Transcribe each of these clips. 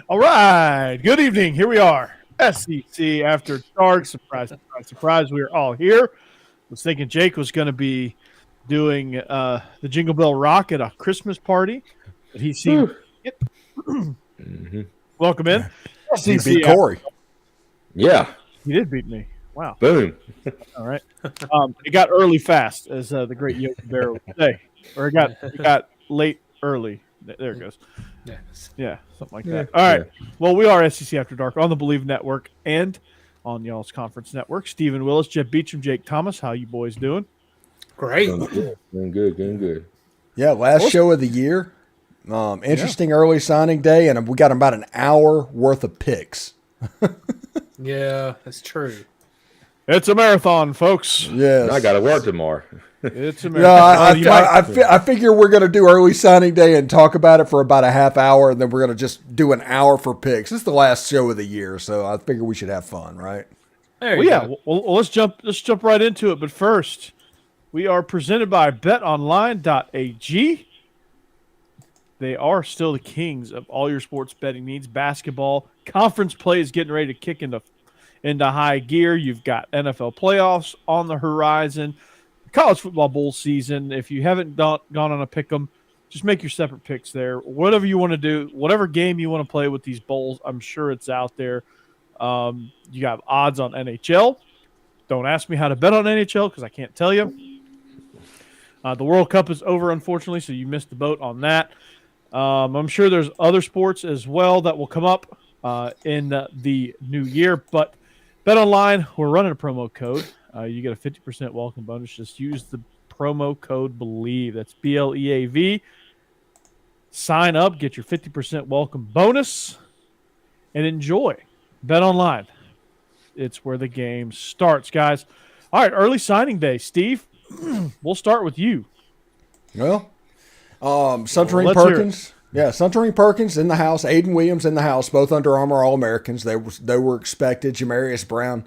All right. Good evening. Here we are. SEC After Dark. Surprise, surprise, surprise. We are all here. I was thinking Jake was going to be doing the Jingle Bell Rock at a Christmas party, but he seemed Welcome in. He beat Corey. Yeah. He did beat me. Wow. Boom. All right. It got early fast, as the great Yogi Bear would say. Or it got late early. There it goes. Yeah, something like that. All right. Yeah. Well, we are SEC After Dark on the Bleav Network and on y'all's conference network. Stephen Willis, Jeb Beecham, Jake Thomas. How you boys doing? Great. Doing good. Yeah, last show of the year. Interesting early signing day, and we got about an hour worth of picks. Yeah, that's true. It's a marathon, folks. Yes. I got to work tomorrow. It's a marathon. I figure we're going to do early signing day and talk about it for about a half hour, and then we're going to just do an hour for picks. This is the last show of the year, so I figure we should have fun, right? There you go. Well, let's jump right into it. But first, we are presented by BetOnline.ag. They are still the kings of all your sports betting needs. Basketball conference play is getting ready to kick into high gear. You've got NFL playoffs on the horizon. College football bowl season. If you haven't gone on a pick 'em, just make your separate picks there. Whatever you want to do, whatever game you want to play with these bowls, I'm sure it's out there. You got odds on NHL. Don't ask me how to bet on NHL because I can't tell you. The World Cup is over, unfortunately, so you missed the boat on that. I'm sure there's other sports as well that will come up in the new year. But BetOnline, we're running a promo code. You get a 50% welcome bonus. Just use the promo code Bleav. That's BLEAV. Sign up, get your 50% welcome bonus, and enjoy. BetOnline. It's where the game starts, guys. All right, early signing day. Steve, we'll start with you. Well, Suntory Perkins. Yeah, Suntory Perkins in the house. Aiden Williams in the house. Both Under Armour All-Americans. They were expected. Jamarius Brown,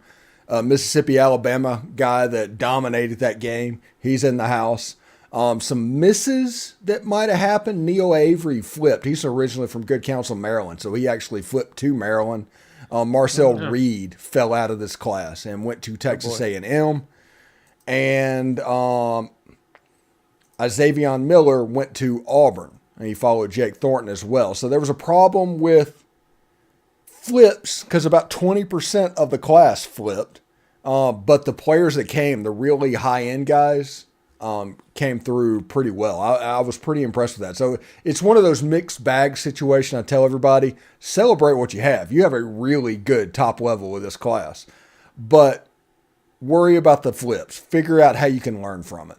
Mississippi, Alabama guy that dominated that game. He's in the house. Some misses that might have happened. Neil Avery flipped. He's originally from Good Counsel, Maryland, so he actually flipped to Maryland. Marcel Reed fell out of this class and went to Texas A&M. And Xavion Miller went to Auburn. And he followed Jake Thornton as well. So there was a problem with flips because about 20% of the class flipped. But the players that came, the really high-end guys, came through pretty well. I was pretty impressed with that. So it's one of those mixed bag situations. I tell everybody, celebrate what you have. You have a really good top level with this class. But worry about the flips. Figure out how you can learn from it.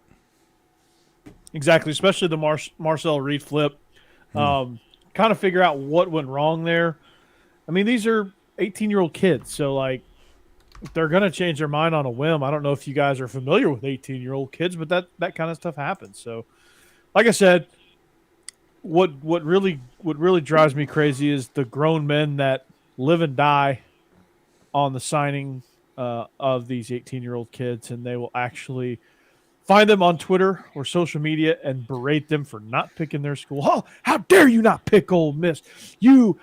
Exactly, especially the Marcel Reed flip. Kind of figure out what went wrong there. I mean, these are 18-year-old kids, so like they're going to change their mind on a whim. I don't know if you guys are familiar with 18-year-old kids, but that kind of stuff happens. So, like I said, what really drives me crazy is the grown men that live and die on the signing of these 18-year-old kids, and they will actually find them on Twitter or social media and berate them for not picking their school. Oh, how dare you not pick Ole Miss?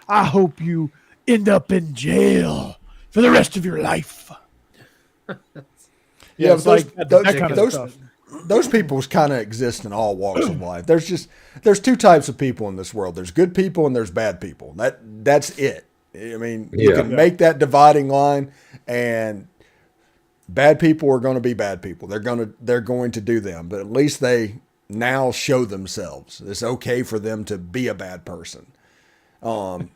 I hope you end up in jail for the rest of your life. Yeah, those people kind of exist in all walks of life. There's two types of people in this world. There's good people and there's bad people. That's it. I mean, you can make that dividing line, and bad people are going to be bad people. They're going to do them, but at least they now show themselves. It's okay for them to be a bad person. And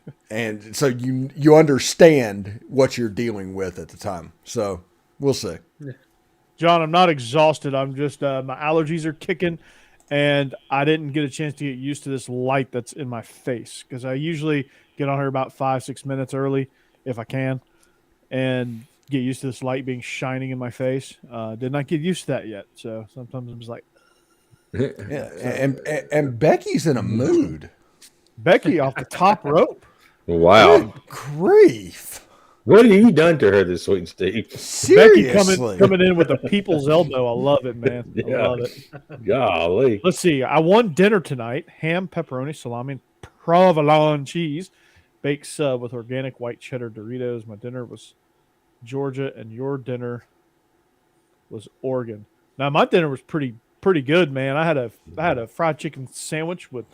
so you understand what you're dealing with at the time. So we'll see. John, I'm not exhausted. I'm just my allergies are kicking, and I didn't get a chance to get used to this light that's in my face because I usually get on here about 5-6 minutes early if I can, and get used to this light being shining in my face. Did not get used to that yet. So sometimes I'm just like, and Becky's in a mood. Becky off the top rope. Wow. Good grief. What have you done to her this week, Steve? Seriously. Becky coming in with a people's elbow. I love it, man. I love it. Golly. Let's see. I won dinner tonight. Ham, pepperoni, salami, and provolone cheese. baked sub with organic white cheddar Doritos. My dinner was Georgia, and your dinner was Oregon. Now my dinner was pretty good, man. I had a fried chicken sandwich with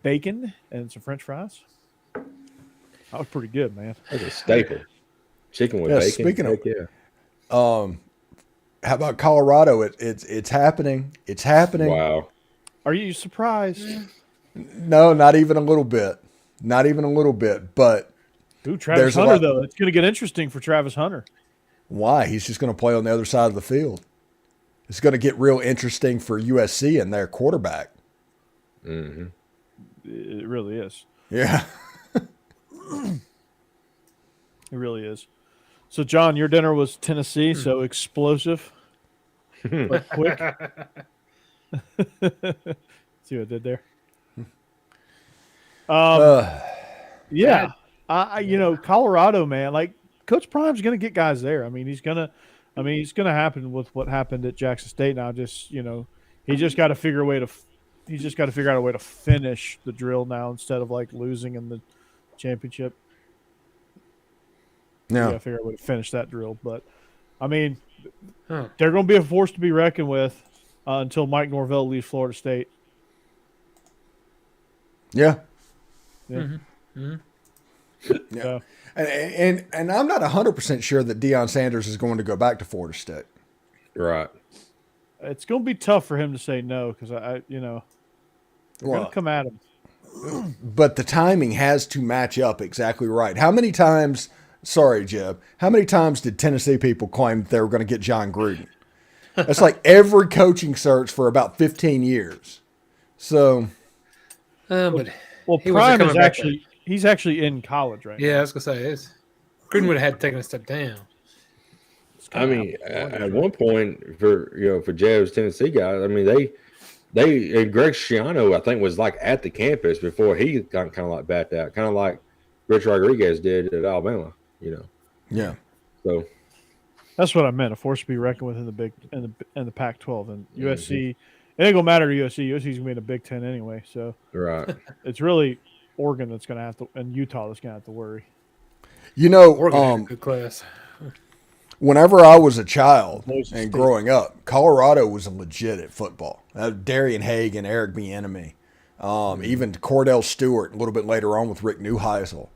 bacon and some French fries. That was pretty good, man. That's a staple. Chicken with bacon. Speaking of, how about Colorado? It's happening. It's happening. Wow. Are you surprised? No, not even a little bit. Not even a little bit. But Ooh, Travis Hunter, though. It's going to get interesting for Travis Hunter. Why? He's just going to play on the other side of the field. It's going to get real interesting for USC and their quarterback. Mm-hmm. It really is. Yeah. It really is. So, John, your dinner was Tennessee, so explosive, but quick. See what I did there? Yeah. Colorado, man, like Coach Prime's going to get guys there. It's going to happen with what happened at Jackson State. Now, he just got to figure out a way to finish the drill now instead of like losing in the championship. No. You got to figure out a way to finish that drill. But, they're going to be a force to be reckoned with until Mike Norvell leaves Florida State. Yeah. Yeah. Mm-hmm. Mm-hmm. Yeah. And I'm not 100% sure that Deion Sanders is going to go back to Florida State. Right. It's going to be tough for him to say no because they're going to come at him. But the timing has to match up exactly right. How many times did Tennessee people claim that they were going to get John Gruden? That's like every coaching search for about 15 years. So, But Prime is he's actually in college right now. Yeah, I was gonna say Gruden would have had to take a step down. At one point for Jeb's Tennessee guys, they and Greg Schiano, I think, was like at the campus before he got kind of like backed out, kind of like Rich Rodriguez did at Alabama, Yeah. So that's what I meant. A force to be reckoned with in the Pac-12 and USC. It ain't gonna matter to USC. USC's gonna be in the Big Ten anyway. So right. It's really Oregon that's gonna have to, and Utah that's gonna have to worry. Oregon had a good class. Whenever I was a child and growing up, Colorado was legit at football. Darian Haig and Eric Bieniemy, even Cordell Stewart a little bit later on with Rick Neuheisel.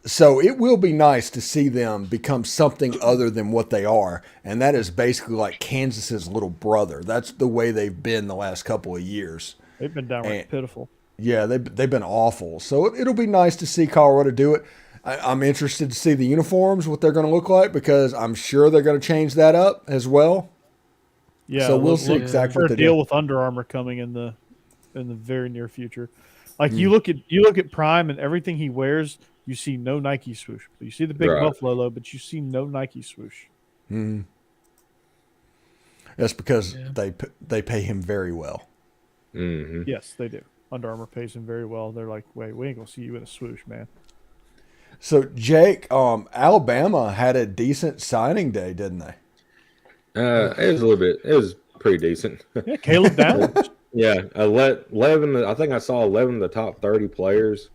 So it will be nice to see them become something other than what they are, and that is basically like Kansas's little brother. That's the way they've been the last couple of years. They've been downright pitiful. Yeah, they've been awful. So it'll be nice to see Colorado do it. I'm interested to see the uniforms, what they're going to look like, because I'm sure they're going to change that up as well. Yeah, so we'll see exactly what they deal do. with Under Armour coming in the very near future. Like you look at Prime and everything he wears, you see no Nike swoosh. You see the big Buffalo logo, but you see no Nike swoosh. Mm-hmm. That's because they pay him very well. Mm-hmm. Yes, they do. Under Armour pays him very well. They're like, wait, we ain't gonna see you in a swoosh, man. So Jake, Alabama had a decent signing day, didn't they? It was a little bit. It was pretty decent. Yeah, Caleb Downs. Yeah, 11. I think I saw 11 of the top 30 players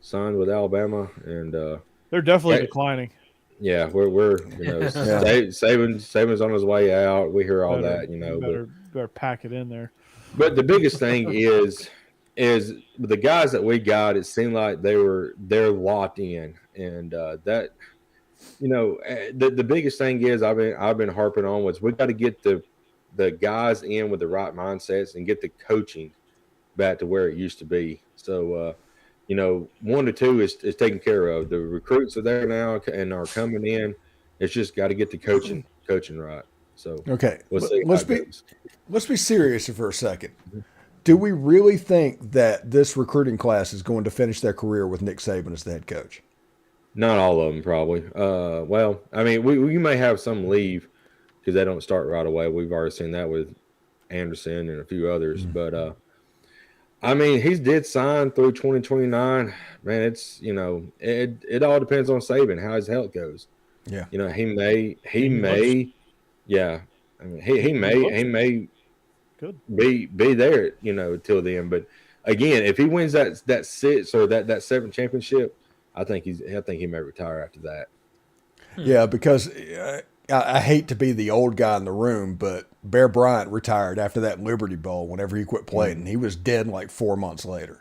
signed with Alabama, and they're definitely declining. Yeah, we're Saban's on his way out. We hear all that, better pack it in there. But the biggest thing is the guys that we got. It seemed like they're locked in, and that the biggest thing is I've been harping on was we got to get the guys in with the right mindsets and get the coaching back to where it used to be. So 1 to 2 is taken care of. The recruits are there now and are coming in. It's just got to get the coaching right. So okay, we'll see. Let's be serious for a second. Do we really think that this recruiting class is going to finish their career with Nick Saban as the head coach? Not all of them, probably. Well, we may have some leave because they don't start right away. We've already seen that with Anderson and a few others. Mm-hmm. But he did sign through 2029. Man, it's it all depends on Saban how his health goes. Yeah, he may. Yeah, he may be there, till then. But again, if he wins that 6 or that 7th championship, I think he may retire after that. Yeah, because I hate to be the old guy in the room, but Bear Bryant retired after that Liberty Bowl whenever he quit playing. He was dead like 4 months later.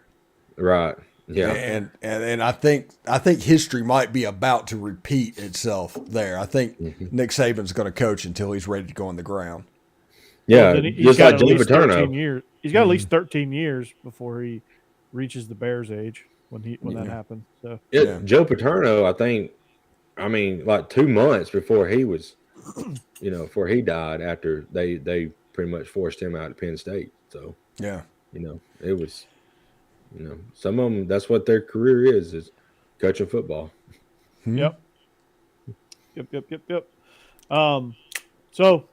Right. Yeah. And I think history might be about to repeat itself there. I think Nick Saban's going to coach until he's ready to go on the ground. Yeah, well, he's just got like at Joe least Paterno. 13 years. He's got at least 13 years before he reaches the Bears' age when that happened. So Yeah, Joe Paterno, I mean, like 2 months before he was, before he died, after they pretty much forced him out of Penn State. So yeah, it was, some of them, that's what their career is coaching football. Yep. So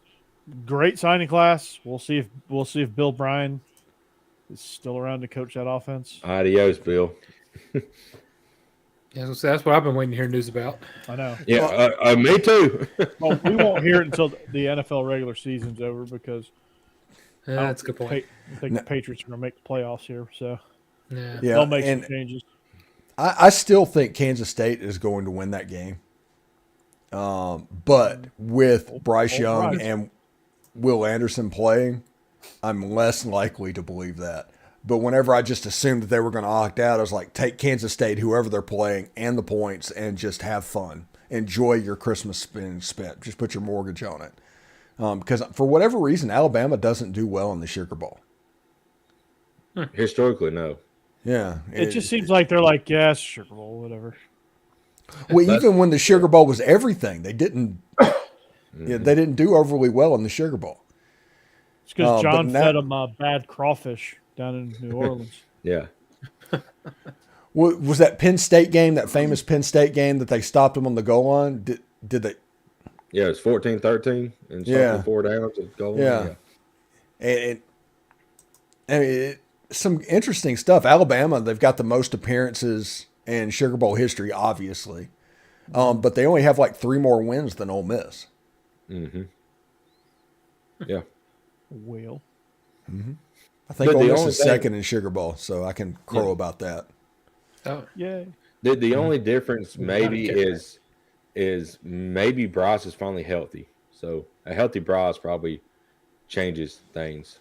great signing class. We'll see if Bill Bryan is still around to coach that offense. Adios, Bill. Yeah, so that's what I've been waiting to hear news about. I know. Yeah, me too. Well, we won't hear it until the NFL regular season's over because That's a good point. I think the Patriots are going to make the playoffs here, so Yeah. they'll make some changes. I still think Kansas State is going to win that game. But with Bryce Young and Will Anderson playing, I'm less likely to believe that. But whenever I just assumed that they were going to opt out, I was like, take Kansas State, whoever they're playing, and the points, and just have fun. Enjoy your Christmas being spent. Just put your mortgage on it. Because for whatever reason, Alabama doesn't do well in the Sugar Bowl. Historically, no. Yeah. It just seems like they're like, yeah, Sugar Bowl, whatever. Well, even when the Sugar Bowl was everything, they didn't they didn't do overly well in the Sugar Bowl. It's because John fed them bad crawfish down in New Orleans. Yeah. Was that Penn State game, that famous Penn State game that they stopped them on the goal line? Did they? Yeah, it's 14-13 and something 4 downs at goal line. Yeah. And some interesting stuff. Alabama, they've got the most appearances in Sugar Bowl history, obviously. But they only have like 3 more wins than Ole Miss. Mm-hmm. Yeah. Well. Mm-hmm. I think Ole Miss is second in Sugar Bowl, so I can crow about that. Oh, yay. The only difference maybe is maybe Bryce is finally healthy. So a healthy Bryce probably changes things.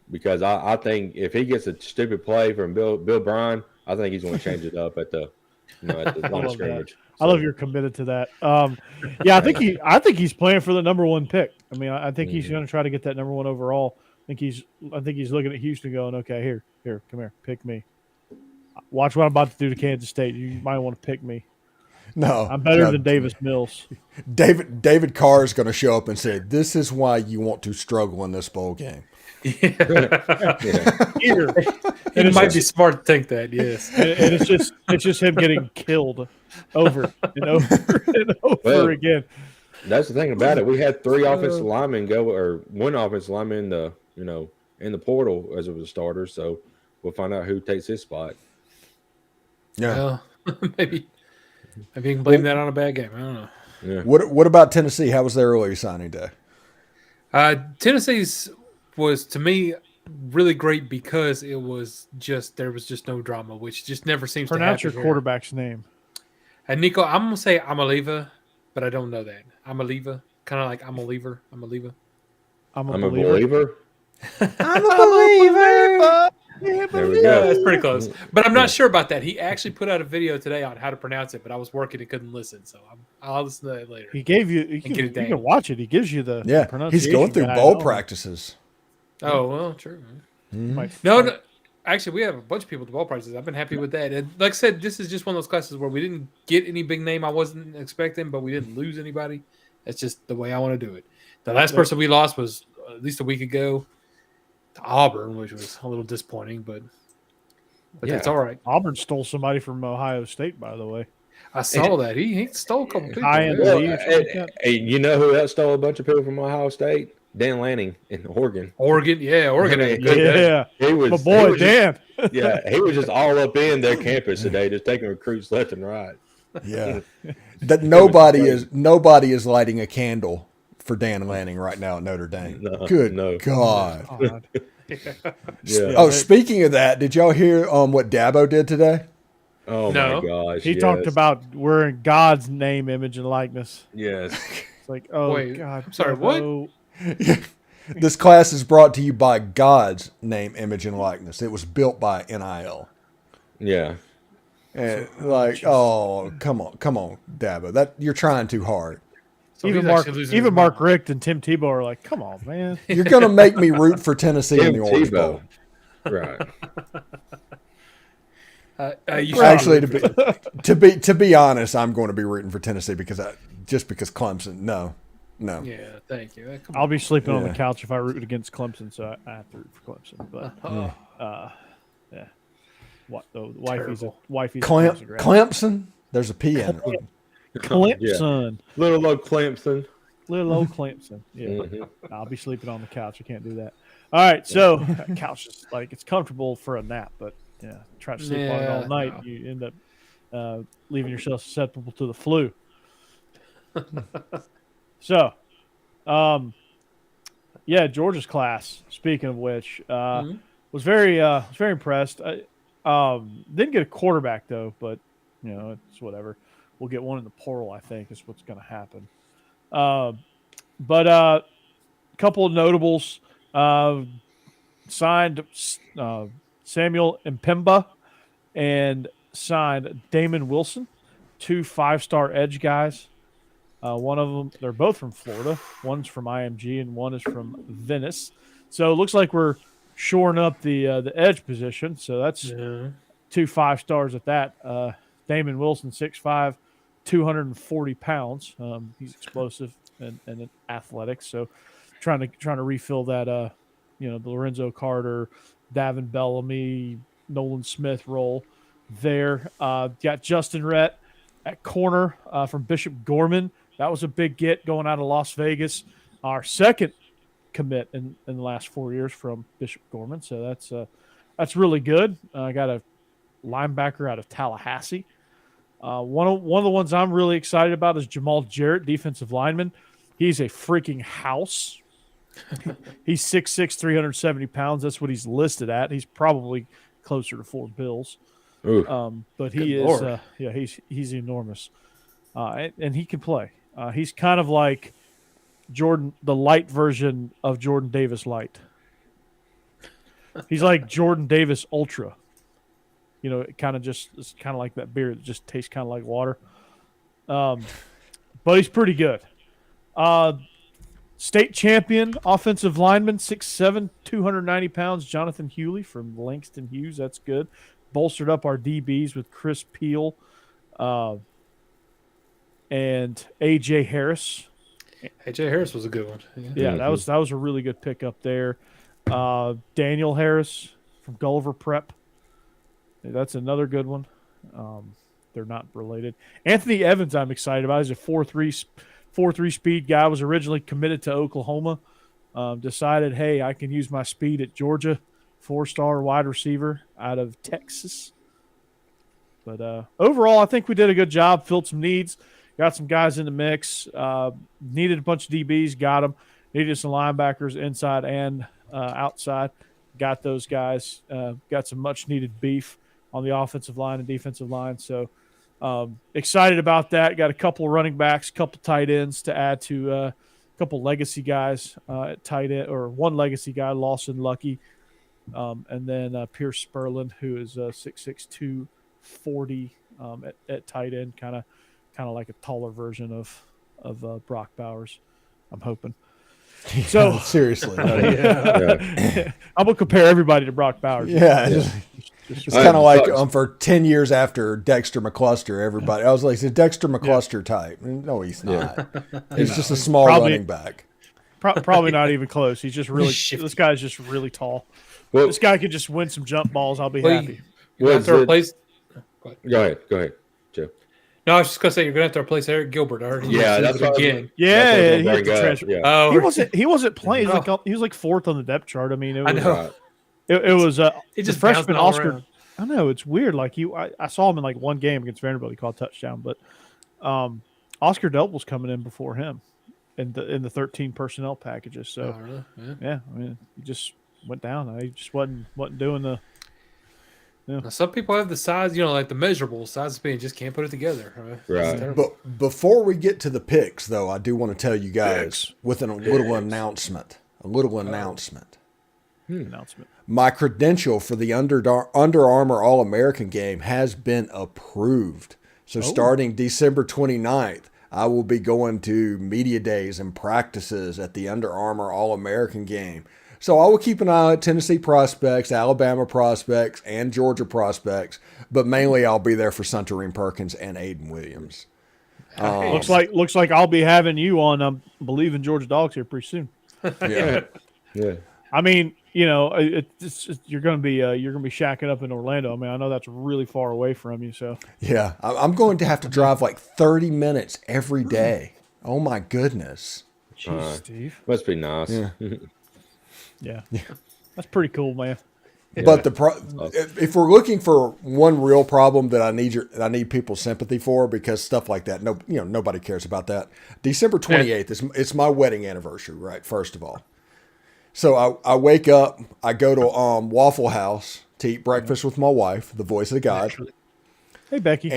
Because I think if he gets a stupid play from Bill Bryan, I think he's going to change it up at the line of scrimmage. So. I love you're committed to that. I think he's playing for the number 1 pick. I mean, I think he's going to try to get that number 1 overall. I think he's looking at Houston going, okay, here, come here, pick me. Watch what I'm about to do to Kansas State. You might want to pick me. No, I'm better than Davis Mills. David Carr is going to show up and say, "This is why you want to struggle in this bowl game." It might be smart to think that, yes. And it's just him getting killed over and over and over again. That's the thing about it. We had 3 offensive linemen go, or 1 offensive lineman in the portal as it was a starter. So we'll find out who takes his spot. Yeah, well, maybe you can blame that on a bad game. I don't know. Yeah. What about Tennessee? How was their early signing day? Tennessee's was, to me, really great because there was just no drama, which just never seems to happen. Pronounce your quarterback's name. And Nico, I'm gonna say Amaliva, but I don't know that. Amaliva, kind of like Amaliva. I'm a believer. I'm a believer. I'm a believer. There we Yeah, go. that's pretty close. But I'm not sure about that. He actually put out a video today on how to pronounce it, but I was working and couldn't listen, so I'll listen to that later. He gave you. You can watch it. He gives you the pronunciation. He's going through bowl practices. Oh well, true. Mm-hmm. No. Actually, we have a bunch of people at the ball practices. I've been happy with that. And like I said, this is just one of those classes where we didn't get any big name I wasn't expecting, but we didn't lose anybody. That's just the way I want to do it. The last person we lost was at least a week ago to Auburn, which was a little disappointing, but that's all right. Auburn stole somebody from Ohio State, by the way. I saw that. He stole a couple people. Hey, you know who else stole a bunch of people from Ohio State? Dan Lanning in Oregon. Oregon. Yeah. He was my boy, Dan. He was just all up in their campus today, just taking recruits left and right. Yeah. That nobody is lighting a candle for Dan Lanning right now at Notre Dame. No, Good no. God. Yeah. Oh, speaking of that, did y'all hear what Dabo did today? Oh No. my gosh. He talked about we're in God's name, image, and likeness. Yes. It's like, oh Wait, God, I'm sorry, what? Dabo. This class is brought to you by God's name, image, and likeness. It was built by NIL. Yeah. And like, oh, come on, Dabo. That you're trying too hard. So Even he's Mark, actually losing even his Mark mind. Richt and Tim Tebow are like, come on, man. You're gonna make me root for Tennessee in the Tim Orange Bowl. Tebow. Right. You should Actually, be- to be honest, I'm going to be rooting for Tennessee because Clemson. No. yeah, thank you. Come I'll on. be sleeping on the Yeah. couch if I root against Clemson, so I have to root for Clemson. But Oh, yeah, what the wifey's Terrible. a Clemson grad. Clemson. There's a P in it. Clemson, Little old Clemson. little old Clemson. Yeah, Mhm. I'll be sleeping on the couch. I can't do that. All right, so that couch is like it's comfortable for a nap, but yeah, try to sleep on it all Yeah, night, no. you end up leaving yourself susceptible to the flu. So, yeah, Georgia's class. Speaking of which, was very impressed. I didn't get a quarterback though, but you know it's whatever. We'll get one in the portal. I think is what's going to happen. But a couple of notables signed Samuel Mpemba and signed Damon Wilson, 2 5-star edge guys. One of them, they're both from Florida. One's from IMG and one is from Venice. So it looks like we're shoring up the edge position. So that's yeah. 2 5-stars at that. Damon Wilson, 6'5", 240 pounds. He's explosive and athletic. So trying to refill that the Lorenzo Carter, Davin Bellamy, Nolan Smith role there. Got Justin Rhett at corner from Bishop Gorman. That was a big get going out of Las Vegas. Our second commit in the last 4 years from Bishop Gorman. So that's really good. I got a linebacker out of Tallahassee. One of the ones I'm really excited about is Jamal Jarrett, defensive lineman. He's a freaking house. He's 6'6", 370 pounds. That's what he's listed at. He's probably closer to 4 bills. But he Good is, Lord. he's enormous. And he can play. He's kind of like the light version of Jordan Davis light. He's like Jordan Davis Ultra. You know, it's kind of like that beer that just tastes kind of like water. But he's pretty good. State champion offensive lineman, 6'7", 290 pounds, Jonathan Hewley from Langston Hughes. That's good. Bolstered up our DBs with Chris Peel and A.J. Harris. AJ Harris was a good one. Yeah, that was a really good pickup there. Daniel Harris from Gulliver Prep. That's another good one. They're not related. Anthony Evans, I'm excited about. He's a 4.3 speed guy. Was originally committed to Oklahoma. Decided, hey, I can use my speed at Georgia. 4-star wide receiver out of Texas. But overall, I think we did a good job. Filled some needs. Got some guys in the mix. Needed a bunch of DBs. Got them. Needed some linebackers inside and outside. Got those guys. Got some much-needed beef on the offensive line and defensive line. So excited about that. Got a couple of running backs, a couple tight ends to add to a couple legacy guys at tight end, or one legacy guy, Lawson Lucky, and then Pierce Sperlin, who is 6'6", 240 at tight end, kind of like a taller version of Brock Bowers, I'm hoping. So seriously, I'm gonna compare everybody to Brock Bowers. It's kind of like for 10 years after Dexter McCluster, everybody. I was like, he's a Dexter McCluster type. No, he's not. He's just a small running back. Probably not even close. He's just really. Shifty. This guy's just really tall. Well, This guy could just win some jump balls. I'll be Well, happy. You're going to have to replace. Go ahead, Joe. No, I was just going to say you're going to have to replace Eric Gilbert. I already Yeah, that's what I was again. Yeah, That's he what I had was to gonna transfer. bring up. Yeah. Oh, He wasn't playing. He was like fourth on the depth chart. I mean, it was. I know. Right. It was. It The just freshman bouncing all Oscar. around. I know it's weird. Like I saw him in like one game against Vanderbilt. He called a touchdown, but Oscar Delp was coming in before him in the 13 personnel packages. So Oh, really? Yeah. yeah, I mean, went down. He just wasn't doing the. Now, some people have the size, like the measurable size of speed, just can't put it together. Right. But before we get to the picks, though, I do want to tell you guys with a little announcement. Announcement. My credential for the Under Armour All-American game has been approved. So starting December 29th, I will be going to media days and practices at the Under Armour All-American game. So I will keep an eye on Tennessee prospects, Alabama prospects, and Georgia prospects, but mainly I'll be there for Suntarine Perkins and Aiden Williams. Looks like I'll be having you on Bleav In Georgia Dawgs here pretty soon. Yeah. I mean, you're going to be shacking up in Orlando. I mean, I know that's really far away from you. So yeah, I'm going to have to drive like 30 minutes every day. Oh my goodness. Jeez, Steve. Must be nice. Yeah. That's pretty cool, man. Yeah. But if we're looking for one real problem that I need people's sympathy for, because stuff like that, nobody cares about that. December 28th it's my wedding anniversary, right? First of all, so I wake up, I go to Waffle House to eat breakfast with my wife, the voice of God. Hey, Becky,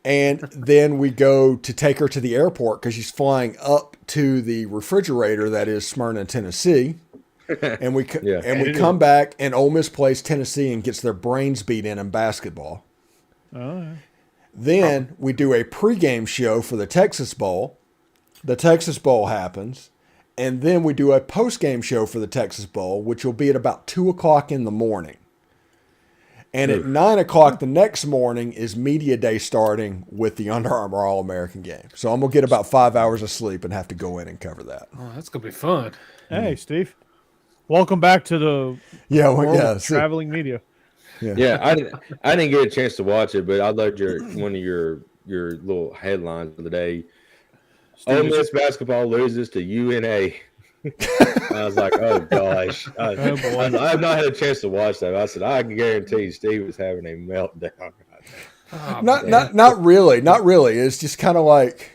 and then we go to take her to the airport because she's flying up to the refrigerator that is Smyrna, Tennessee. And we come back, and Ole Miss plays Tennessee and gets their brains beat in basketball. Oh, yeah. Then we do a pregame show for the Texas Bowl. The Texas Bowl happens, and then we do a postgame show for the Texas Bowl, which will be at about 2:00 in the morning. And at 9:00 the next morning is media day starting with the Under Armour All-American game. So I'm gonna get about 5 hours of sleep and have to go in and cover that. Oh, that's gonna be fun. Hey, Steve. Welcome back to the traveling media. I didn't get a chance to watch it, but I loved one of your little headlines of the day. Ole Miss basketball loses to UNA. I was like, oh gosh, I have not had a chance to watch that. I said, I can guarantee Steve was having a meltdown. Not really. It's just kind of like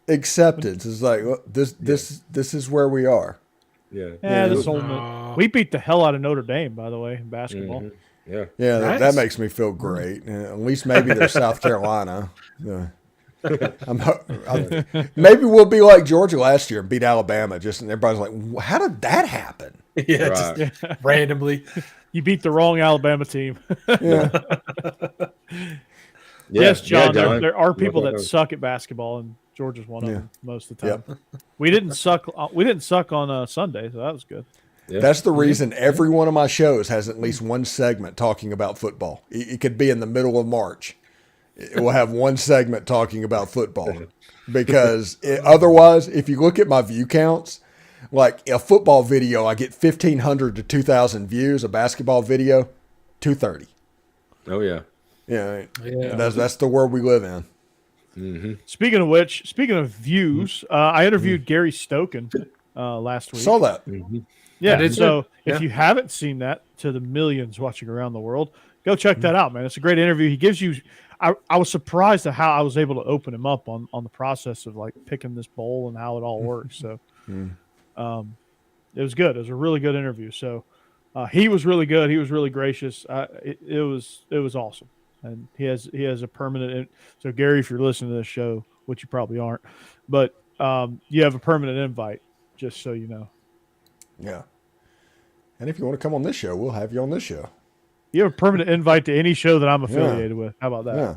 acceptance. It's like this is where we are. We beat the hell out of Notre Dame, by the way, in basketball. Mm-hmm. Yeah, nice. That makes me feel great. At least maybe they're South Carolina. Maybe we'll be like Georgia last year and beat Alabama. And everybody's like, how did that happen? Just randomly. You beat the wrong Alabama team. Yes, John. There are people that suck at basketball, and Georgia's one of them most of the time. We didn't suck. We didn't suck on Sunday, so that was good. Yeah. That's the reason every one of my shows has at least one segment talking about football. It could be in the middle of March. It will have one segment talking about football because otherwise, if you look at my view counts, like a football video, I get 1,500 to 2,000 views. A basketball video, 230. Oh yeah. Yeah. That's the world we live in. Mm-hmm. Speaking of views, I interviewed Gary Stokan last week. Saw that. Mm-hmm. Yeah. So if you haven't seen that, to the millions watching around the world, go check that out, man. It's a great interview. He gives you. I was surprised at how I was able to open him up on the process of like picking this bowl and how it all works. So, it was good. It was a really good interview. So, he was really good. He was really gracious. It was awesome. And he has a permanent. So Gary, if you're listening to this show, which you probably aren't, but you have a permanent invite, just so you know. Yeah. And if you want to come on this show, we'll have you on this show. You have a permanent invite to any show that I'm affiliated with. How about that? Yeah.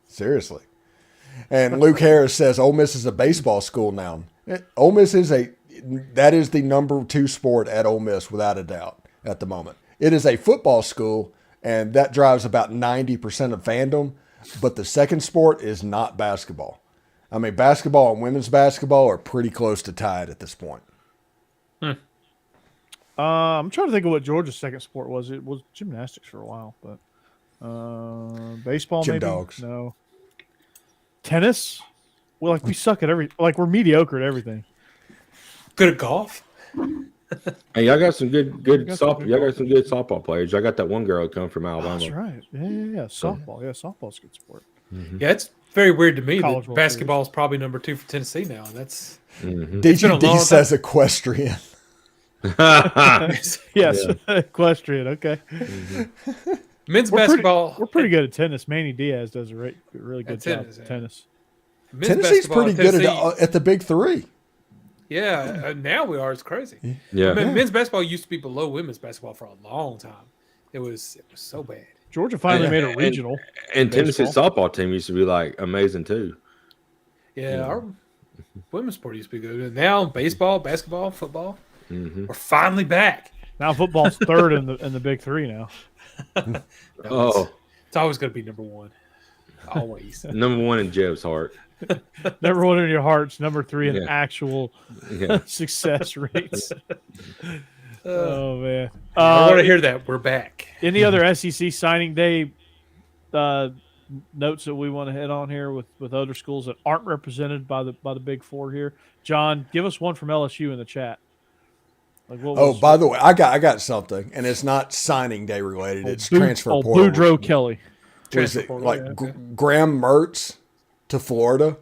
Seriously. And Luke Harris says Ole Miss is a baseball school now. Ole Miss that is the number 2 sport at Ole Miss without a doubt at the moment. It is a football school. And that drives about 90% of fandom. But the second sport is not basketball. I mean, basketball and women's basketball are pretty close to tied at this point. I'm trying to think of what Georgia's second sport was. It was gymnastics for a while, but baseball Gym maybe? dogs. No. Tennis? Well, we suck at we're mediocre at everything. Good at golf? Hey, y'all got some good softball. Y'all got some good softball players. I got that one girl that come from Alabama. That's right. Yeah. Softball. Yeah, softball's a good sport. Mm-hmm. Yeah, it's very weird to me College that basketball is probably number 2 for Tennessee now. That's DGD says equestrian. Yes, equestrian. Okay. Men's We're basketball. We're pretty good at tennis. Manny Diaz does a really good At job tennis, at yeah. tennis. Men's Tennessee's basketball, pretty good Tennessee- at the big three. Yeah, now we are. It's crazy. Yeah. I mean, men's basketball used to be below women's basketball for a long time. It was so bad. Georgia finally made a And- regional. And Tennessee baseball. softball team used to be like amazing too. Yeah, our women's sport used to be good. And now baseball, basketball, football, Mm-hmm. we're finally back. Now football's third in the big three now. No, Oh, it's always going to be number one. Always. number one in Jeb's heart. Number one in your hearts. Number three in Yeah. actual Yeah. success rates. Oh man! I want to hear that. We're back. Any other SEC signing day notes that we want to hit on here with other schools that aren't represented by the Big Four here? John, give us one from LSU in the chat. Like what Oh, was, by the way, I got something, and it's not signing day related. It's transfer portal. Boudreaux Kelly. Was Transfer it portal, like yeah, okay. Graham Mertz to Florida?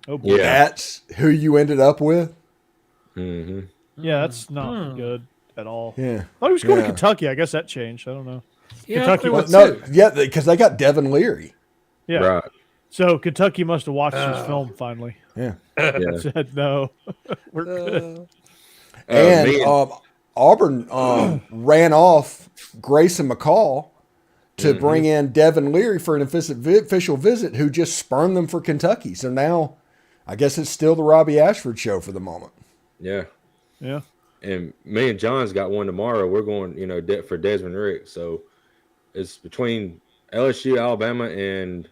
Oh boy. Yeah. That's who you ended up with. Mm-hmm. Yeah, that's not good at all. Yeah. Oh, he was going to Yeah. Kentucky. I guess that changed. I don't know. Yeah, Kentucky I was- No, yeah, because they got Devin Leary. Yeah. Right. So Kentucky must have watched his film finally. Yeah. Yeah. Said no, we're good. And me Auburn ran off Grayson McCall to Mm-hmm. bring in Devin Leary for an official visit, who just spurned them for Kentucky. So now, I guess it's still the Robbie Ashford show for the moment. yeah. Yeah. And me and John's got one tomorrow. We're going, for Desmond Rick. So it's between LSU, Alabama, and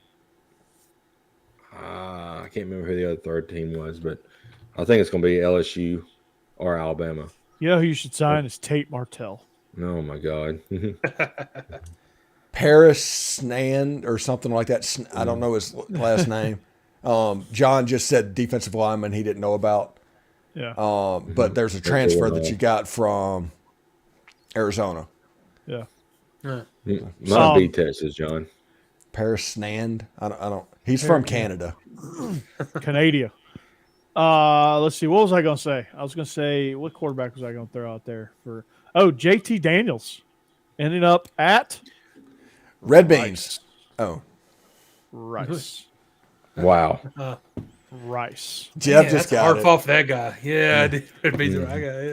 I can't remember who the other third team was, but I think it's going to be LSU or Alabama. You know who you should sign is Tate Martell. Oh my God. Paris Snand or something like that. I don't know his last name. John just said defensive lineman he didn't know about. Yeah. But there's a transfer that you got from Arizona. Yeah. My B test is John. Paris Snand. I don't. He's from Canada. Canada. Let's see. What was I going to say? I was going to say, what quarterback was I going to throw out there for? Oh, JT Daniels ending up at Red Beans. Oh, Rice. Wow. Rice. Jeb Yeah, just that's a got hard it. fall for that guy. Yeah, I did. That'd be the right guy.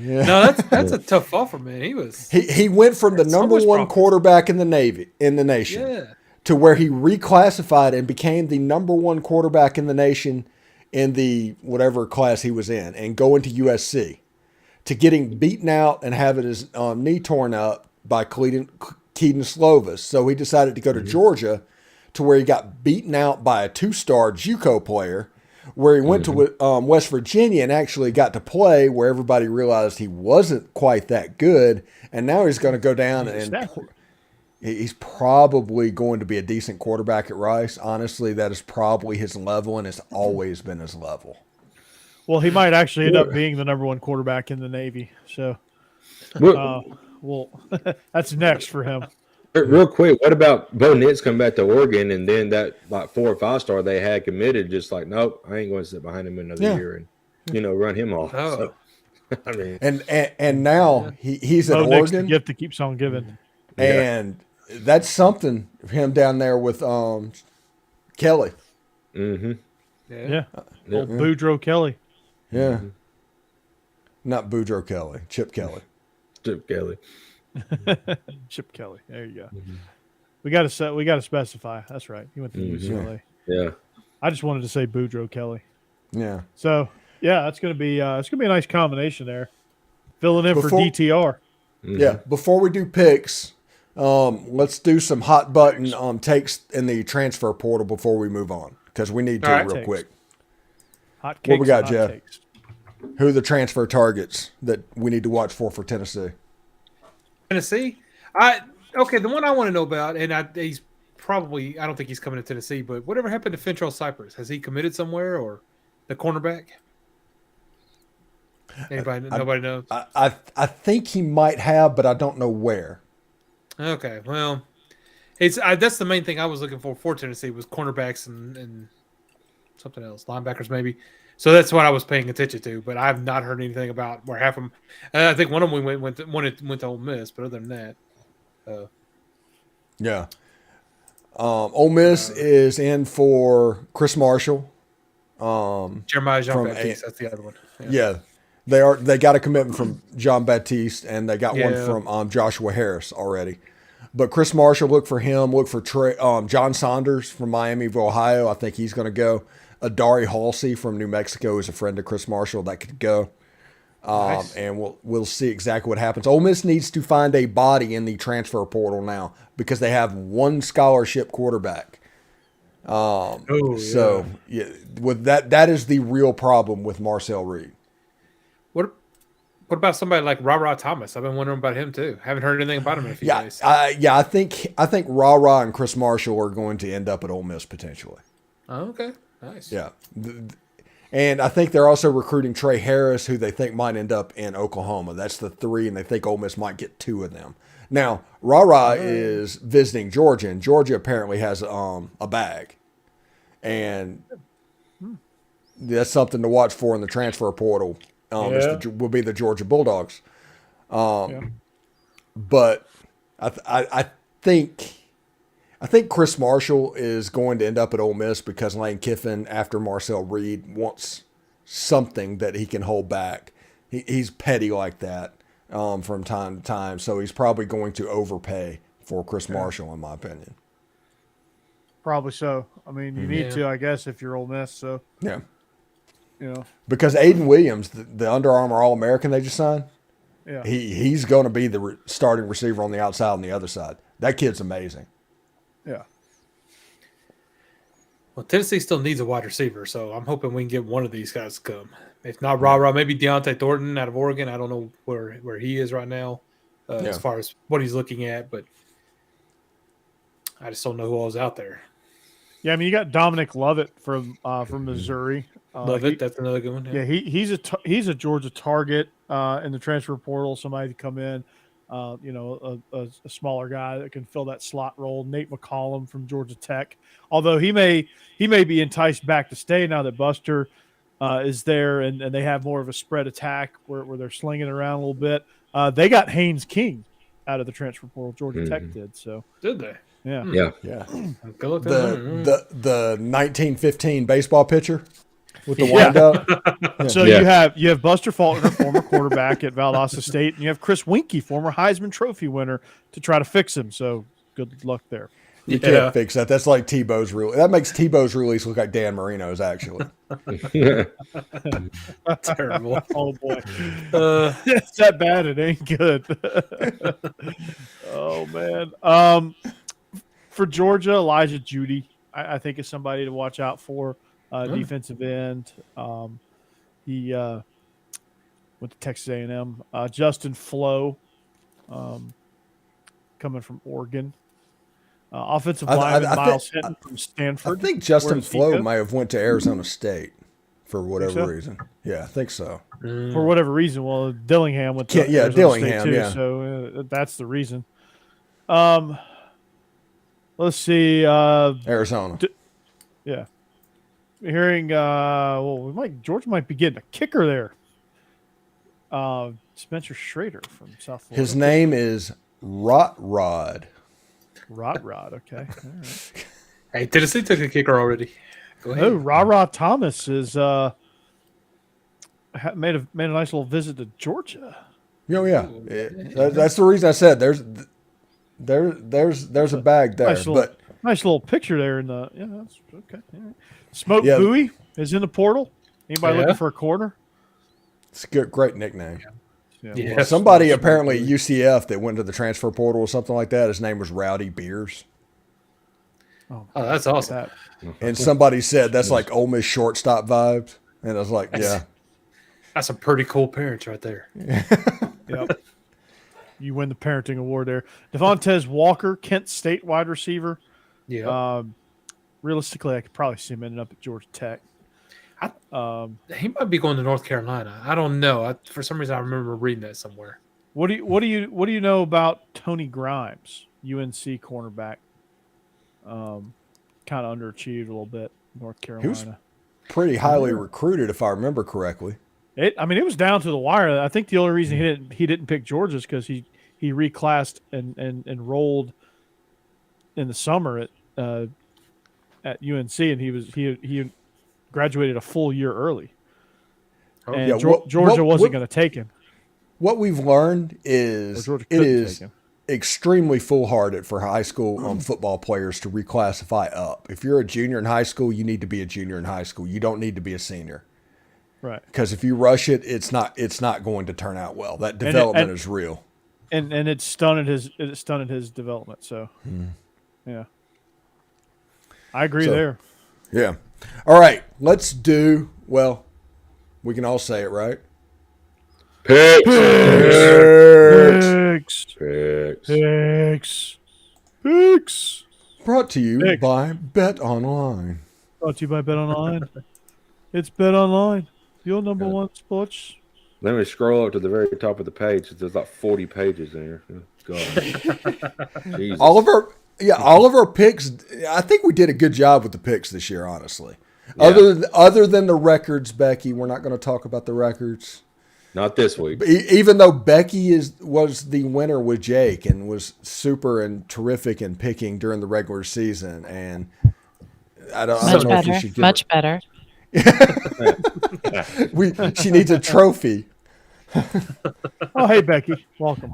Yeah. Yeah. No, that's a tough fall for me. He was. He went from the So number much one progress. quarterback in the nation Yeah. to where he reclassified and became the number one quarterback in the nation in the whatever class he was in, and going to USC, to getting beaten out and having his knee torn up by Keaton Slovis. So he decided to go to Georgia, to where he got beaten out by a 2-star JUCO player, where he went to West Virginia and actually got to play, where everybody realized he wasn't quite that good. And now he's going to go down and he's probably going to be a decent quarterback at Rice. Honestly, that is probably his level, and it's always been his level. Well, he might actually end up being the number one quarterback in the Navy. So, well, that's next for him. Real quick, what about Bo Nix coming back to Oregon, and then that like 4 or 5-star they had committed, just like, nope, I ain't going to sit behind him another year and run him off. Oh. So, I mean, And now he's at Bo Nix, the Oregon, gift that keeps on giving. and that's something for him down there with Kelly. mm-hmm. Yeah. Old Boudreaux Kelly. Yeah. Not Boudreaux Kelly, Chip Kelly. Chip Kelly. Chip Kelly. There you go. We got to specify. That's right. He went to UCLA. Yeah. I just wanted to say Boudreaux Kelly. Yeah. So yeah, that's gonna be a nice combination there. Filling in for Before- DTR. Yeah. Before we do picks, let's do some hot button takes in the transfer portal before we move on, because we need to All right. real Takes. quick. Hot cakes. What we got, and hot Jeff? takes. Who are the transfer targets that we need to watch for Tennessee? Tennessee. Okay, the one I want to know about, and he's probably, I don't think he's coming to Tennessee, but whatever happened to Fentrell Cypress? Has he committed somewhere, or the cornerback? Anybody? Nobody knows. I think he might have, but I don't know where. Okay, well, that's the main thing I was looking for Tennessee was cornerbacks and something else, linebackers maybe. So that's what I was paying attention to. But I've not heard anything about where half of them. I think one of them went to Ole Miss, but other than that, Yeah. Ole Miss is in for Chris Marshall. Jeremiah Jean-Baptiste, that's the other one. Yeah. They got a commitment from John Baptiste, and they got one from Joshua Harris already. But Chris Marshall, look for him. Look for John Saunders from Miami of Ohio. I think he's going to go. Adari Halsey from New Mexico is a friend of Chris Marshall that could go. Nice. And we'll see exactly what happens. Ole Miss needs to find a body in the transfer portal now because they have one scholarship quarterback. So with that is the real problem with Marcel Reed. What about somebody like Ra Thomas? I've been wondering about him too. Haven't heard anything about him in a few days. I think Ra and Chris Marshall are going to end up at Ole Miss potentially. Oh, okay, nice. Yeah, and I think they're also recruiting Trey Harris, who they think might end up in Oklahoma. That's the three, and they think Ole Miss might get two of them. Now, Ra is visiting Georgia, and Georgia apparently has a bag, and that's something to watch for in the transfer portal. Will be the Georgia Bulldogs. But I think Chris Marshall is going to end up at Ole Miss because Lane Kiffin, after Marcel Reed, wants something that he can hold back. He's petty like that from time to time, so he's probably going to overpay for Chris Marshall, in my opinion. Probably so. I mean, you need to, I guess, if you're Ole Miss. So yeah. Because Aiden Williams, the Under Armour All-American they just signed, yeah, he's going to be the starting receiver on the outside on the other side. That kid's amazing. Yeah. Well, Tennessee still needs a wide receiver, so I'm hoping we can get one of these guys to come. If not Ra, maybe Deontay Thornton out of Oregon. I don't know where he is right now as far as what he's looking at, but I just don't know who all's out there. Yeah, I mean, you got Dominic Lovett from Missouri. Lovett, that's another good one. Yeah, he's a Georgia target in the transfer portal. Somebody to come in, a smaller guy that can fill that slot role. Nate McCollum from Georgia Tech, although he may be enticed back to stay now that Buster is there and they have more of a spread attack where they're slinging it around a little bit. They got Haynes King out of the transfer portal. Georgia Tech did so. Did they? Yeah. Go look the 1915 baseball pitcher with the wind up. So you have Buster Faulkner, former quarterback at Valdosta State, and you have Chris Winkie, former Heisman Trophy winner, to try to fix him. So good luck there. You can't fix that. That's like Tebow's release. That makes Tebow's release look like Dan Marino's actually. Terrible. Oh boy, it's that bad. It ain't good. Oh man. For Georgia, Elijah Judy, I think is somebody to watch out for. Defensive end. He went to Texas A&M. Justin Flo, coming from Oregon. Offensive lineman Miles Hinton from Stanford. I think Justin Flo may have went to Arizona State for whatever reason. Yeah, I think so. For whatever reason. Well, Dillingham went to Arizona Dillingham, State too, yeah. so that's the reason. Let's see. Arizona. Yeah. Hearing, Georgia might be getting a kicker there. Spencer Schrader from South Florida. His name is Rod. Rod, okay. All right. Hey, Tennessee took a kicker already. Go ahead. Oh, Ra Thomas is made a nice little visit to Georgia. Oh yeah, that's the reason I said there's a bag there. Nice little picture there in the that's okay. All right. Smoke Bowie is in the portal. Anybody looking for a corner? It's a great nickname. Yeah. Somebody apparently at UCF that went to the transfer portal or something like that. His name was Rowdy Beers. Oh, that's awesome. And somebody said that's like Ole Miss shortstop vibes. And I was like, That's some pretty cool parents right there. Yep. You win the parenting award there. Devontae Walker, Kent State wide receiver. Yeah. Realistically, I could probably see him ending up at Georgia Tech. He might be going to North Carolina. I don't know. For some reason, I remember reading that somewhere. What do you know about Tony Grimes, UNC cornerback? Kind of underachieved a little bit. North Carolina. pretty highly recruited, if I remember correctly. It was down to the wire. I think the only reason he didn't pick Georgia is because he reclassed and enrolled in the summer at UNC, and he graduated a full year early. And Yeah, Georgia wasn't going to take him. What we've learned is Georgia it couldn't is take him. extremely foolhardy for high school football players to reclassify up. If you're a junior in high school, you need to be a junior in high school. You don't need to be a senior. Right. Because if you rush it, it's not going to turn out well. That development is real. And it stunted his development. So, yeah, I agree there. Yeah. All right. Let's do, well, we can all say it, right? Picks. Picks. Brought to you Picks. by Bet Online. Brought to you by Bet Online. It's Bet Online, your number one sports. Let me scroll up to the very top of the page. There's like 40 pages in here. Oh, God. Jesus. All of our picks, I think we did a good job with the picks this year, honestly. Yeah. Other than the records, Becky, we're not going to talk about the records. Not this week. Even though Becky was the winner with Jake and was super and terrific in picking during the regular season, and I don't know if you should give Much better. she needs a trophy. Oh, hey Becky, welcome.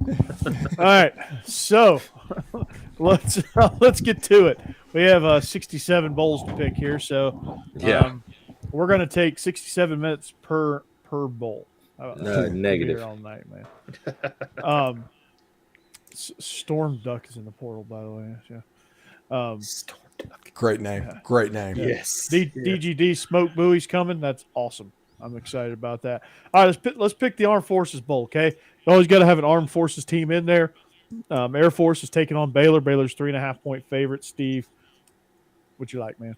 All right, so let's get to it. We have 67 bowls to pick here, so we're going to take 67 minutes per bowl. Negative. Here all night, man. Storm Duck is in the portal, by the way. Yeah. Storm Duck. Great name. Yeah. Great name. Yes. DGD Smoke Buoy's coming. That's awesome. I'm excited about that. All right, let's pick the Armed Forces Bowl. Okay, you always got to have an Armed Forces team in there. Air Force is taking on Baylor. Baylor's 3.5-point favorite. Steve, what'd you like, man?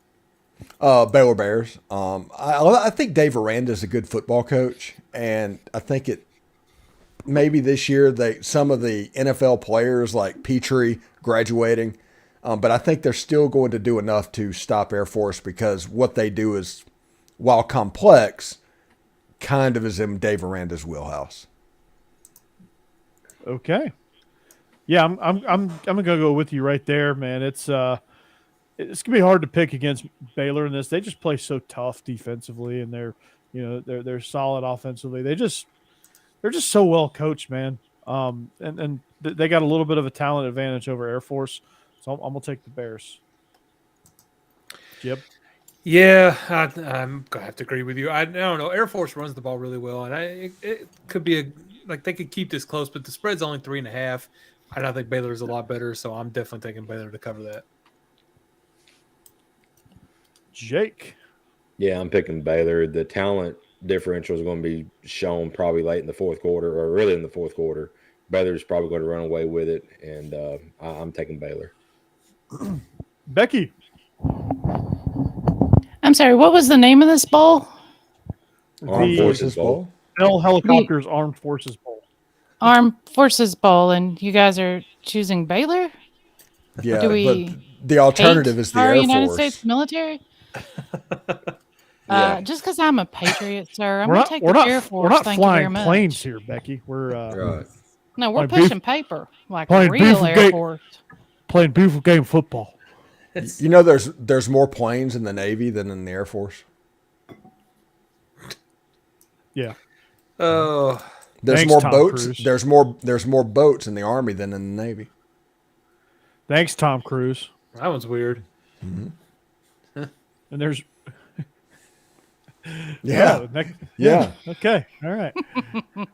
Baylor Bears. I think Dave Aranda's a good football coach, and I think maybe this year some of the NFL players like Petrie graduating, but I think they're still going to do enough to stop Air Force because what they do is, while complex, kind of is in Dave Aranda's wheelhouse. Okay. Yeah, I'm gonna go with you right there, man. It's gonna be hard to pick against Baylor in this. They just play so tough defensively, and they're solid offensively. They're just so well coached, man. And they got a little bit of a talent advantage over Air Force, so I'm gonna take the Bears. Jeb. Yeah, I'm gonna have to agree with you. I don't know. Air Force runs the ball really well, and it could be they could keep this close, but the spread's only 3.5. I don't think Baylor is a lot better, so I'm definitely taking Baylor to cover that. Jake. Yeah, I'm picking Baylor. The talent differential is going to be shown probably late in the fourth quarter or really in the fourth quarter. Baylor's probably going to run away with it, and I'm taking Baylor. Becky. I'm sorry, what was the name of this bowl? Armed Forces Bowl. Bell Helicopters Armed Forces Bowl. Armed Forces Bowl, and you guys are choosing Baylor? Yeah, Do we but the alternative is the our Air United Force. States military? Yeah. Just because I'm a patriot, sir, I'm We're going not, to take we're the not, Air Force. we're not Thank you very flying much. planes here, Becky. We're Right. No, we're Playing pushing paper like playing real beautiful Air game. Force. playing beautiful game football. You know, there's more planes in the Navy than in the Air Force. Yeah. Oh, There's Thanks, more Tom boats. Cruise. There's more boats in the Army than in the Navy. Thanks, Tom Cruise. that one's weird. And there's Yeah. yeah. Okay. All right.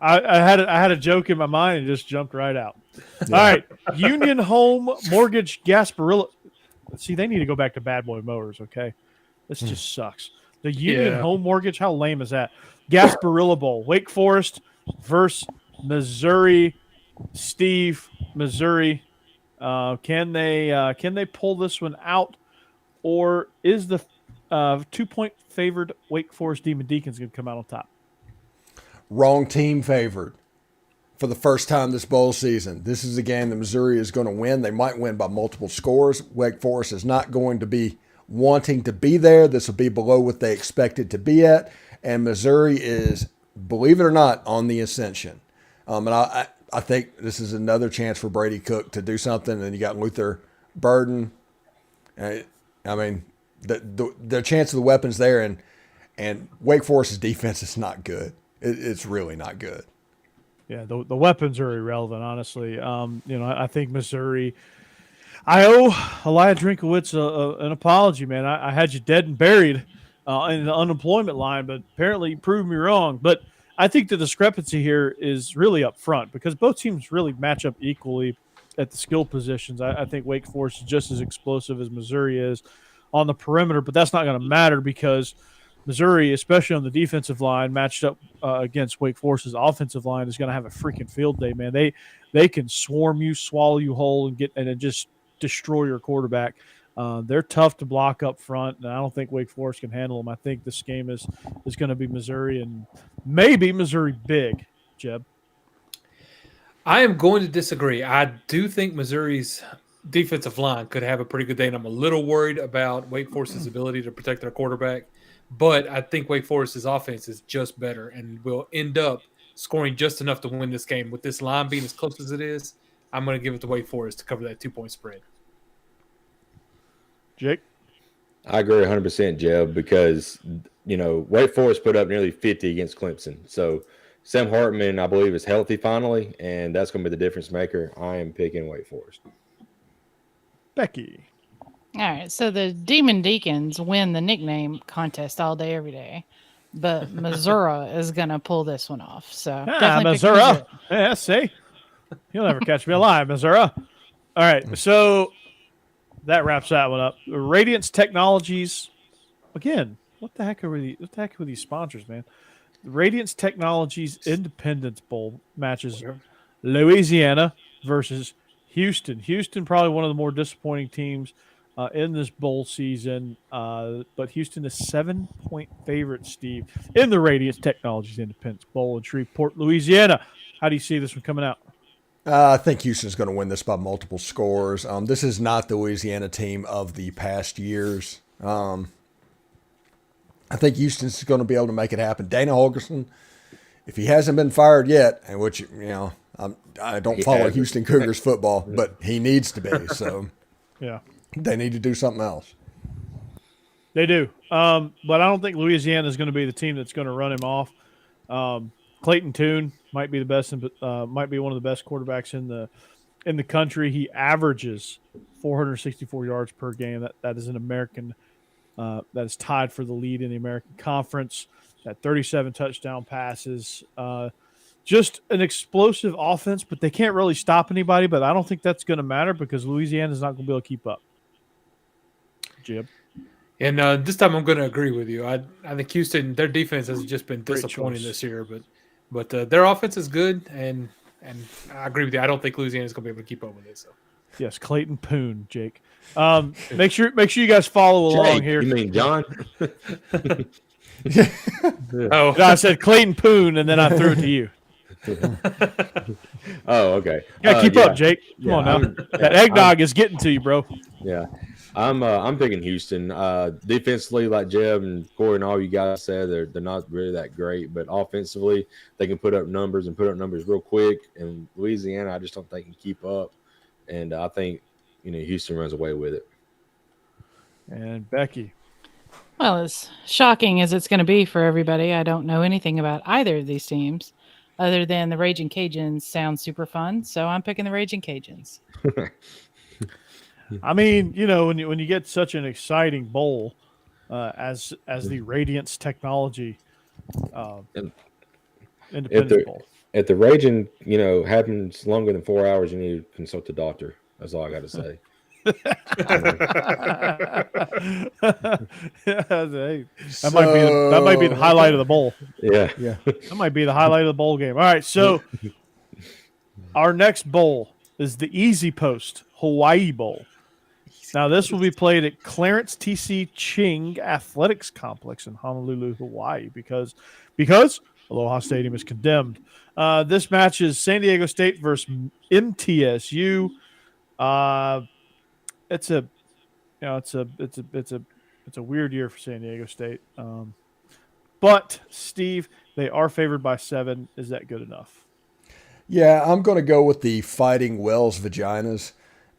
I had a joke in my mind and it just jumped right out. All right. Union Home Mortgage Gasparilla. See, they need to go back to Bad Boy Motors. Okay. This just sucks. The Union Yeah. Home Mortgage. How lame is that? Gasparilla Bowl. Wake Forest versus Missouri. Steve, Missouri. Can they pull this one out, or is the 2-point favored Wake Forest Demon Deacons going to come out on top? Wrong team favored for the first time this bowl season. This is a game that Missouri is going to win. They might win by multiple scores. Wake Forest is not going to be wanting to be there. This will be below what they expected to be at. And Missouri is, believe it or not, on the ascension. And I think this is another chance for Brady Cook to do something. And then you got Luther Burden. I mean, the chance of the weapons there, and Wake Forest's defense is not good. It's really not good. Yeah, the weapons are irrelevant, honestly. I think Missouri. I owe Elia Drinkowitz an apology, man. I had you dead and buried in the unemployment line, but apparently you proved me wrong. But I think the discrepancy here is really up front because both teams really match up equally at the skill positions. I think Wake Forest is just as explosive as Missouri is on the perimeter, but that's not going to matter because Missouri, especially on the defensive line, matched up against Wake Forest's offensive line, is going to have a freaking field day, man. They can swarm you, swallow you whole, and then just destroy your quarterback. They're tough to block up front, and I don't think Wake Forest can handle them. I think this game is going to be Missouri and maybe Missouri big, Jeb. I am going to disagree. I do think Missouri's defensive line could have a pretty good day, and I'm a little worried about Wake Forest's ability to protect their quarterback. But I think Wake Forest's offense is just better and will end up scoring just enough to win this game. With this line being as close as it is, I'm going to give it to Wake Forest to cover that 2-point spread. Jake? I agree 100%, Jeb, because, Wake Forest put up nearly 50 against Clemson. So Sam Hartman, I believe, is healthy finally, and that's going to be the difference maker. I am picking Wake Forest. Becky? All right, so the Demon Deacons win the nickname contest all day, every day, but Missouri is going to pull this one off. So definitely Missouri. Yeah, see? You'll never catch me alive, Missouri. All right, so that wraps that one up. Radiance Technologies, again, what the heck are these sponsors, man? The Radiance Technologies Independence Bowl matches Louisiana versus Houston. Houston, probably one of the more disappointing teams in this bowl season, but Houston is 7-point favorite, Steve, in the Radiance Technologies Independence Bowl in Shreveport, Louisiana. How do you see this one coming out? I think Houston's going to win this by multiple scores. This is not the Louisiana team of the past years. I think Houston's going to be able to make it happen. Dana Holgerson, if he hasn't been fired yet, and which, I don't follow Houston Cougars football, but he needs to be. So yeah. They need to do something else. They do. But I don't think Louisiana is going to be the team that's going to run him off. Clayton Tune might be might be one of the best quarterbacks in the country. He averages 464 yards per game. That is an American that is tied for the lead in the American Conference. At 37 touchdown passes. Just an explosive offense, but they can't really stop anybody. But I don't think that's going to matter because Louisiana is not going to be able to keep up. Jib. And this time I'm going to agree with you. I think Houston, their defense has just been disappointing this year, but their offense is good, and I agree with you. I don't think Louisiana is going to be able to keep up with it. So yes, Clayton Poon, Jake. Make sure you guys follow along here. You mean John? Oh, no, I said Clayton Poon, and then I threw it to you. Oh, okay. Keep up, Jake. Come on now. That eggnog is getting to you, bro. Yeah. I'm picking Houston. Defensively, like Jeb and Corey and all you guys said, they're not really that great, but offensively, they can put up numbers real quick. And Louisiana, I just don't think can keep up. And I think Houston runs away with it. And Becky. Well, as shocking as it's going to be for everybody, I don't know anything about either of these teams other than the Raging Cajuns sound super fun. So I'm picking the Raging Cajuns. I mean, when you get such an exciting bowl as the Radiance Technology Independence Bowl. If the raging, happens longer than 4 hours, you need to consult the doctor. That's all I got to say. That might be the highlight of the bowl. Yeah. That might be the highlight of the bowl game. All right, so our next bowl is the Easy Post Hawaii Bowl. Now, this will be played at Clarence T.C. Ching Athletics Complex in Honolulu, Hawaii, because Aloha Stadium is condemned. This match is San Diego State versus MTSU. It's a It's a weird year for San Diego State. But Steve, they are favored by 7. Is that good enough? Yeah, I'm going to go with the Fighting Wells Vaginas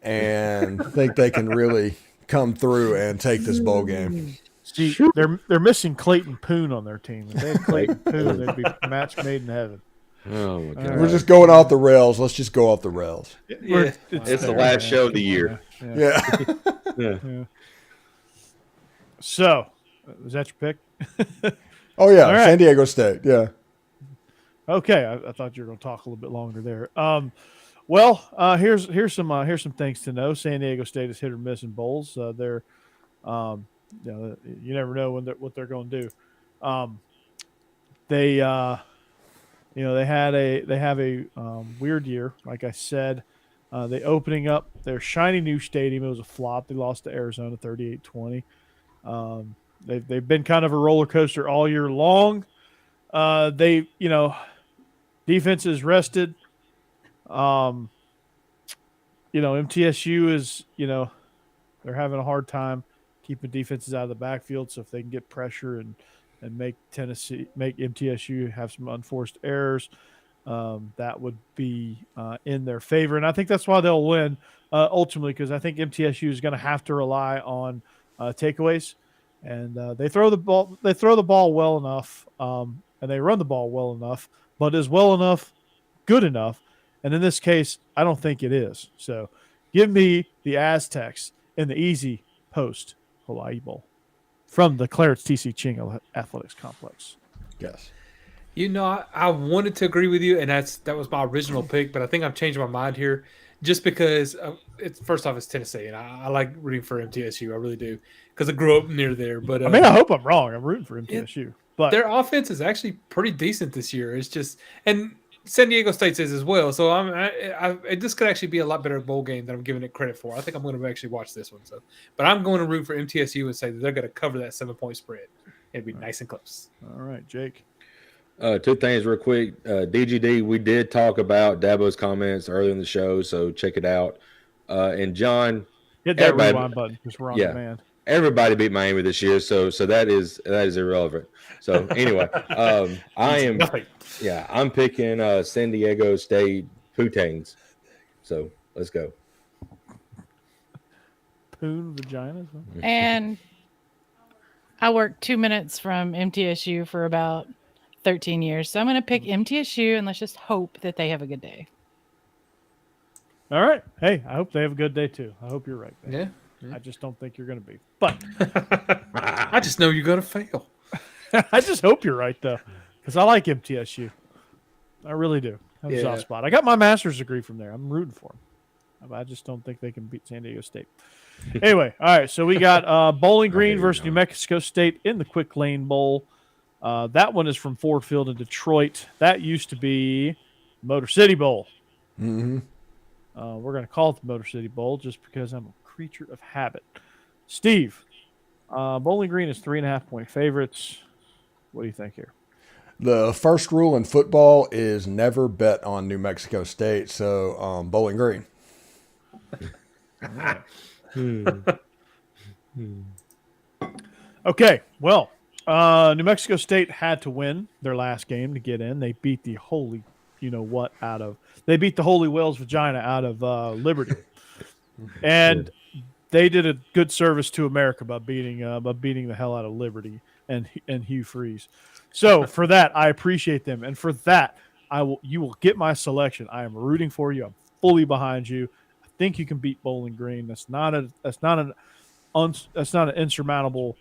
and think they can really come through and take this bowl game. See, they're missing Clayton Poon on their team. If they had Clayton Poon, they'd be a match made in heaven. Oh my God. We're just going off the rails. Let's just go off the rails. Yeah. It's the last show of the year. Yeah. Yeah. So, was that your pick? Oh, yeah. right. San Diego State. Yeah. Okay, I thought you were going to talk a little bit longer there. Well, here's some things to know. San Diego State is hit or miss in bowls. They're, you never know what they're going to do. They have a weird year. Like I said, they opening up their shiny new stadium. It was a flop. They lost to Arizona 38-20. They've been kind of a roller coaster all year long. Defense is rested. MTSU is, they're having a hard time keeping defenses out of the backfield. So if they can get pressure and make MTSU have some unforced errors, that would be in their favor. And I think that's why they'll win ultimately, because I think MTSU is going to have to rely on takeaways. And they throw the ball well enough, and they run the ball well enough, but is well enough good enough? And in this case, I don't think it is. So give me the Aztecs in the easy post Hawaii Bowl from the Clarence T.C. Ching Athletics Complex. Yes. I wanted to agree with you, and that was my original pick, but I think I've changed my mind here just because first off, it's Tennessee, and I like rooting for MTSU. I really do, because I grew up near there. But I hope I'm wrong. I'm rooting for MTSU. But their offense is actually pretty decent this year. It's just – and San Diego State is as well. So this could actually be a lot better bowl game than I'm giving it credit for. I think I'm going to actually watch this one. But I'm going to root for MTSU and say that they're going to cover that 7-point spread. It'll be nice and close. All right, Jake. 2 things real quick. DGD, we did talk about Dabo's comments earlier in the show, so check it out. And John, hit that rewind button because we're on demand. Everybody beat Miami this year, so that is irrelevant. So anyway, I'm picking San Diego State Pootangs. So let's go. Poon vaginas. And I worked 2 minutes from MTSU for about 13 years. So I'm going to pick MTSU, and let's just hope that they have a good day. All right. Hey, I hope they have a good day too. I hope you're right, man. Yeah. I just don't think you're going to be. But I just know you're going to fail. I just hope you're right, though, because I like MTSU. I really do. I have a soft spot. I got my master's degree from there. I'm rooting for them. I just don't think they can beat San Diego State. Anyway, all right. So we got Bowling Green versus New Mexico State in the Quick Lane Bowl. That one is from Ford Field in Detroit. That used to be Motor City Bowl. Mm-hmm. We're going to call it the Motor City Bowl just because I'm a creature of habit. Steve, Bowling Green is 3.5-point favorites. What do you think here? The first rule in football is never bet on New Mexico State, so Bowling Green. Okay, well, New Mexico State had to win their last game to get in. They beat the holy, they beat the Holy Whale's vagina out of Liberty, and they did a good service to America by beating the hell out of Liberty and Hugh Freeze. So for that, I appreciate them, and for that, you will get my selection. I am rooting for you. I'm fully behind you. I think you can beat Bowling Green. That's not an insurmountable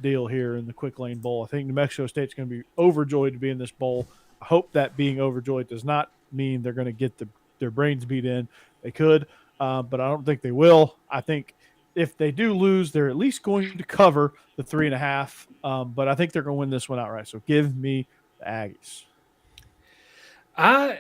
deal here in the Quick Lane Bowl. I think New Mexico State's going to be overjoyed to be in this bowl. I hope that being overjoyed does not mean they're going to get their brains beat in. They could, but I don't think they will. I think if they do lose, they're at least going to cover the 3.5. But I think they're going to win this one outright. So give me the Aggies. I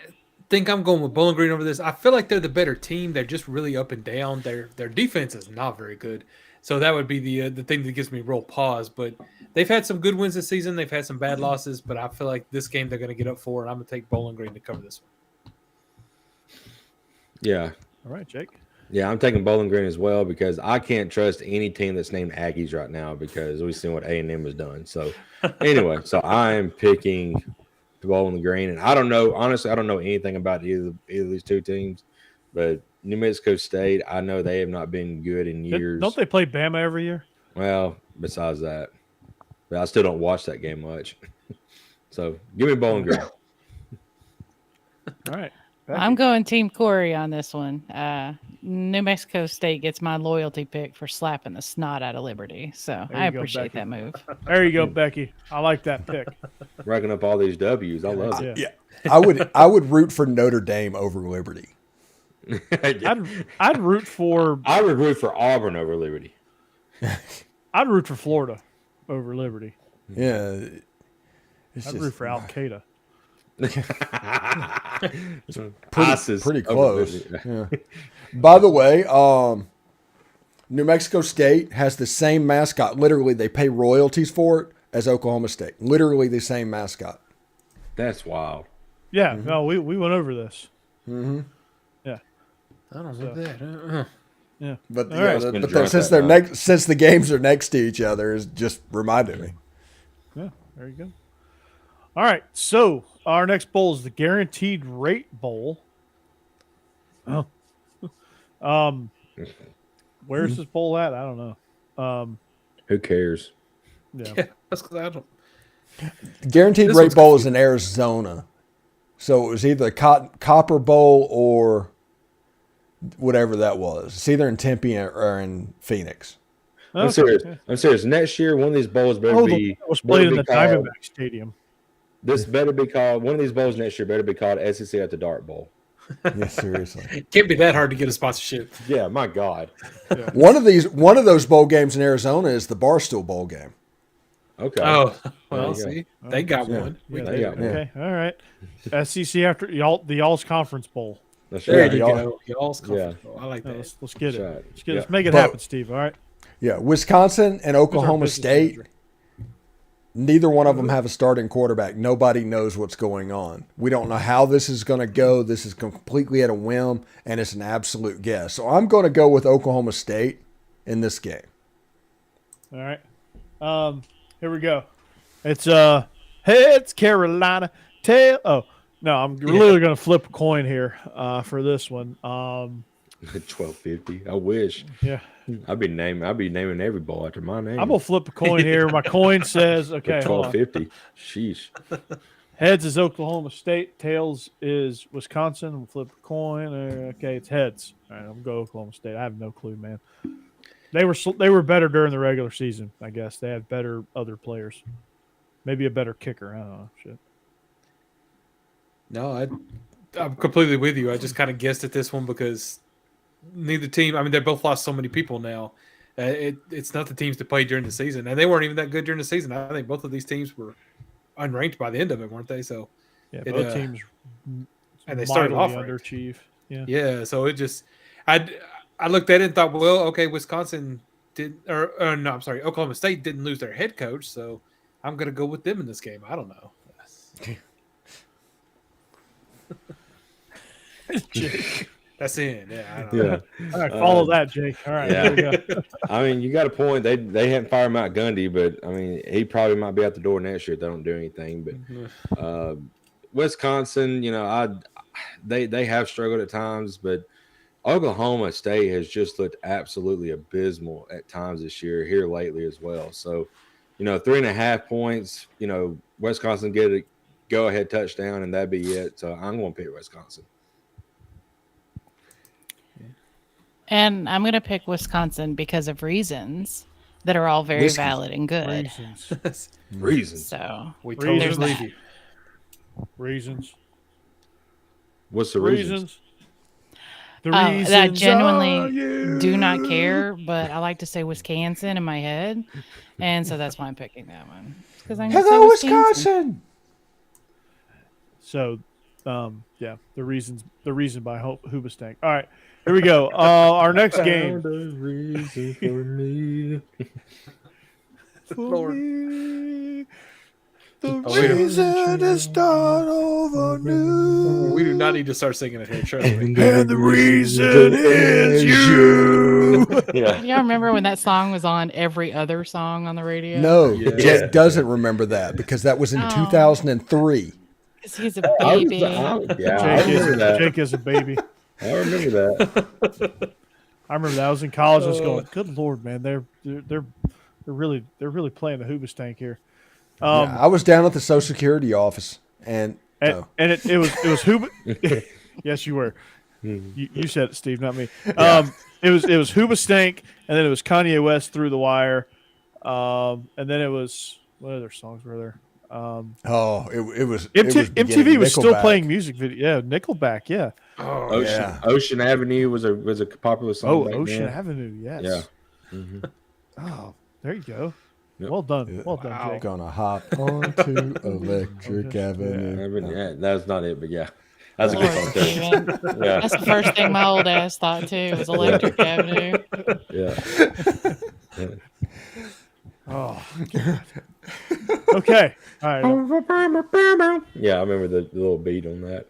think I'm going with Bowling Green over this. I feel like they're the better team. They're just really up and down. Their defense is not very good. So that would be the thing that gives me real pause. But they've had some good wins this season. They've had some bad losses. But I feel like this game they're going to get up for, and I'm going to take Bowling Green to cover this one. Yeah. All right, Jake. Yeah, I'm taking Bowling Green as well because I can't trust any team that's named Aggies right now because we've seen what A&M has done. So anyway, so I am picking Bowling Green, and I don't know. Honestly, I don't know anything about either of these two teams, but New Mexico State, I know they have not been good in years. Don't they play Bama every year? Well, besides that, but I still don't watch that game much. So give me Bowling Green. All right. I'm going Team Corey on this one. New Mexico State gets my loyalty pick for slapping the snot out of Liberty. So There I you go, appreciate Becky. that move. There you go, Becky. I like that pick. Racking up all these W's. I love it. Yeah. Yeah, I would root for Notre Dame over Liberty. I'd root for I would root for Auburn over Liberty. I'd root for Florida over Liberty. Yeah, I'd root for Al Qaeda. pretty close. Yeah. By the way, New Mexico State has the same mascot. Literally, they pay royalties for it as Oklahoma State. Literally the same mascot. That's wild. Yeah, no, we went over this. Mm-hmm. Yeah. I don't know that. Yeah. But, All yeah, right. but Drunk since that they're night. since the games are next to each other, is just reminded me. Yeah, there you go. All right, so our next bowl is the Guaranteed Rate Bowl. Oh. Where's this bowl at? I don't know. Who cares? Yeah. Yeah, that's because I don't. Guaranteed This Rate one's Bowl is in Arizona, so it was either Copper Bowl or whatever that was. It's either in Tempe or in Phoenix. I'm Okay. serious. I'm serious. Next year, one of these bowls better Oh, be. the was played in the called- Diamondback Stadium. This better be called. One of these bowls next year better be called SEC at the Dart Bowl. Yeah, seriously. It can't be that hard to get a sponsorship. Yeah, my God. One of those bowl games in Arizona is the Barstool Bowl game. Okay. Oh, well, There you see, they got Yeah. one. We Yeah, they did. got okay, all right. SEC after the Y'all's Conference Bowl. That's There right. you y'all- go. Y'all's comfortable. Yeah. I like Yeah, that. let's get it. Shot. Let's Yeah. make it But- happen, Steve. All right. Yeah, Wisconsin and Oklahoma business State. manager? Neither one of them have a starting quarterback. Nobody knows what's going on. We don't know how this is going to go. This is completely at a whim, and it's an absolute guess. So I'm going to go with Oklahoma State in this game. All right. Here we go. It's heads Carolina, tail. Oh no, I'm literally going to flip a coin here for this one. 1250. I wish. Yeah, I'd be naming every bowl after my name. I'm gonna flip a coin here. My coin says okay. Hold on. 1250. Sheesh. Heads is Oklahoma State. Tails is Wisconsin. We'll flip a coin. Okay, it's heads. All right, I'm gonna go Oklahoma State. I have no clue, man. They were better during the regular season. I guess they had better other players. Maybe a better kicker. I don't know. Shit. No, I'm completely with you. I just kind of guessed at this one because neither team. I mean, they both lost so many people now. It's not the teams to play during the season, and they weren't even that good during the season. I think both of these teams were unranked by the end of it, weren't they? So Yeah, It, both teams. and they started off mightily ranked. underachieve. Yeah. Yeah, so it just I looked at it and thought, well, okay, Wisconsin did or no, I'm sorry, Oklahoma State didn't lose their head coach, so I'm gonna go with them in this game. I don't know. That's in. Yeah. I don't know. Yeah. All right, follow that, Jake. All right. yeah. There we go. I mean, you got a point. They haven't fired Matt Gundy, but I mean, he probably might be out the door next year if they don't do anything. But Wisconsin, they have struggled at times, but Oklahoma State has just looked absolutely abysmal at times this year, here lately as well. So, 3.5 points, Wisconsin get a go-ahead touchdown, and that'd be it. So I'm going to pick Wisconsin. And I'm going to pick Wisconsin because of reasons that are all very Wisconsin. valid and good. Reasons. So We totally There's believe that. you. Reasons. What's the reasons? The that I reasons genuinely are you. do not care, but I like to say Wisconsin in my head, and so that's why I'm picking that one. Because I'm gonna say Hello, Wisconsin. So, yeah, the reason by Hoobastank. All right, here we go. Our next game. For Lord. me. The reason to start over new. We do not need to start singing it here, trust me. And the reason is you. Yeah. Do y'all remember when that song was on every other song on the radio? No, Yeah. Jet doesn't remember that because that was in Oh. 2003. 'Cause he's a baby. Yeah, I Jake remember that. Jake is a baby. I remember that. I remember that. I was in college. I was going, good Lord, man. They're really playing the Hoobastank tank here. Yeah, I was down at the Social Security office, and And it was Hooba. Yes, you were. You said it, Steve, not me. It was Hoobastank, and then it was Kanye West Through the Wire, and then it was what other songs were there? it was MTV beginning was still Nickelback. playing music video. Yeah, Nickelback. Yeah. Oh, Ocean Avenue was a popular song. Oh, back Ocean then. Avenue. Yes. Yeah. Mhm. Oh, there you go. Yep. Well done. Yeah. Well done, Wow. Jake. Gonna hop onto Electric Avenue. Yeah, that's not it, but yeah, that's a good Lord, song too. Steven. Yeah, That's the first thing my old ass thought too was Electric Avenue. yeah. Oh. Okay. All right. Yeah, I remember the little beat on that.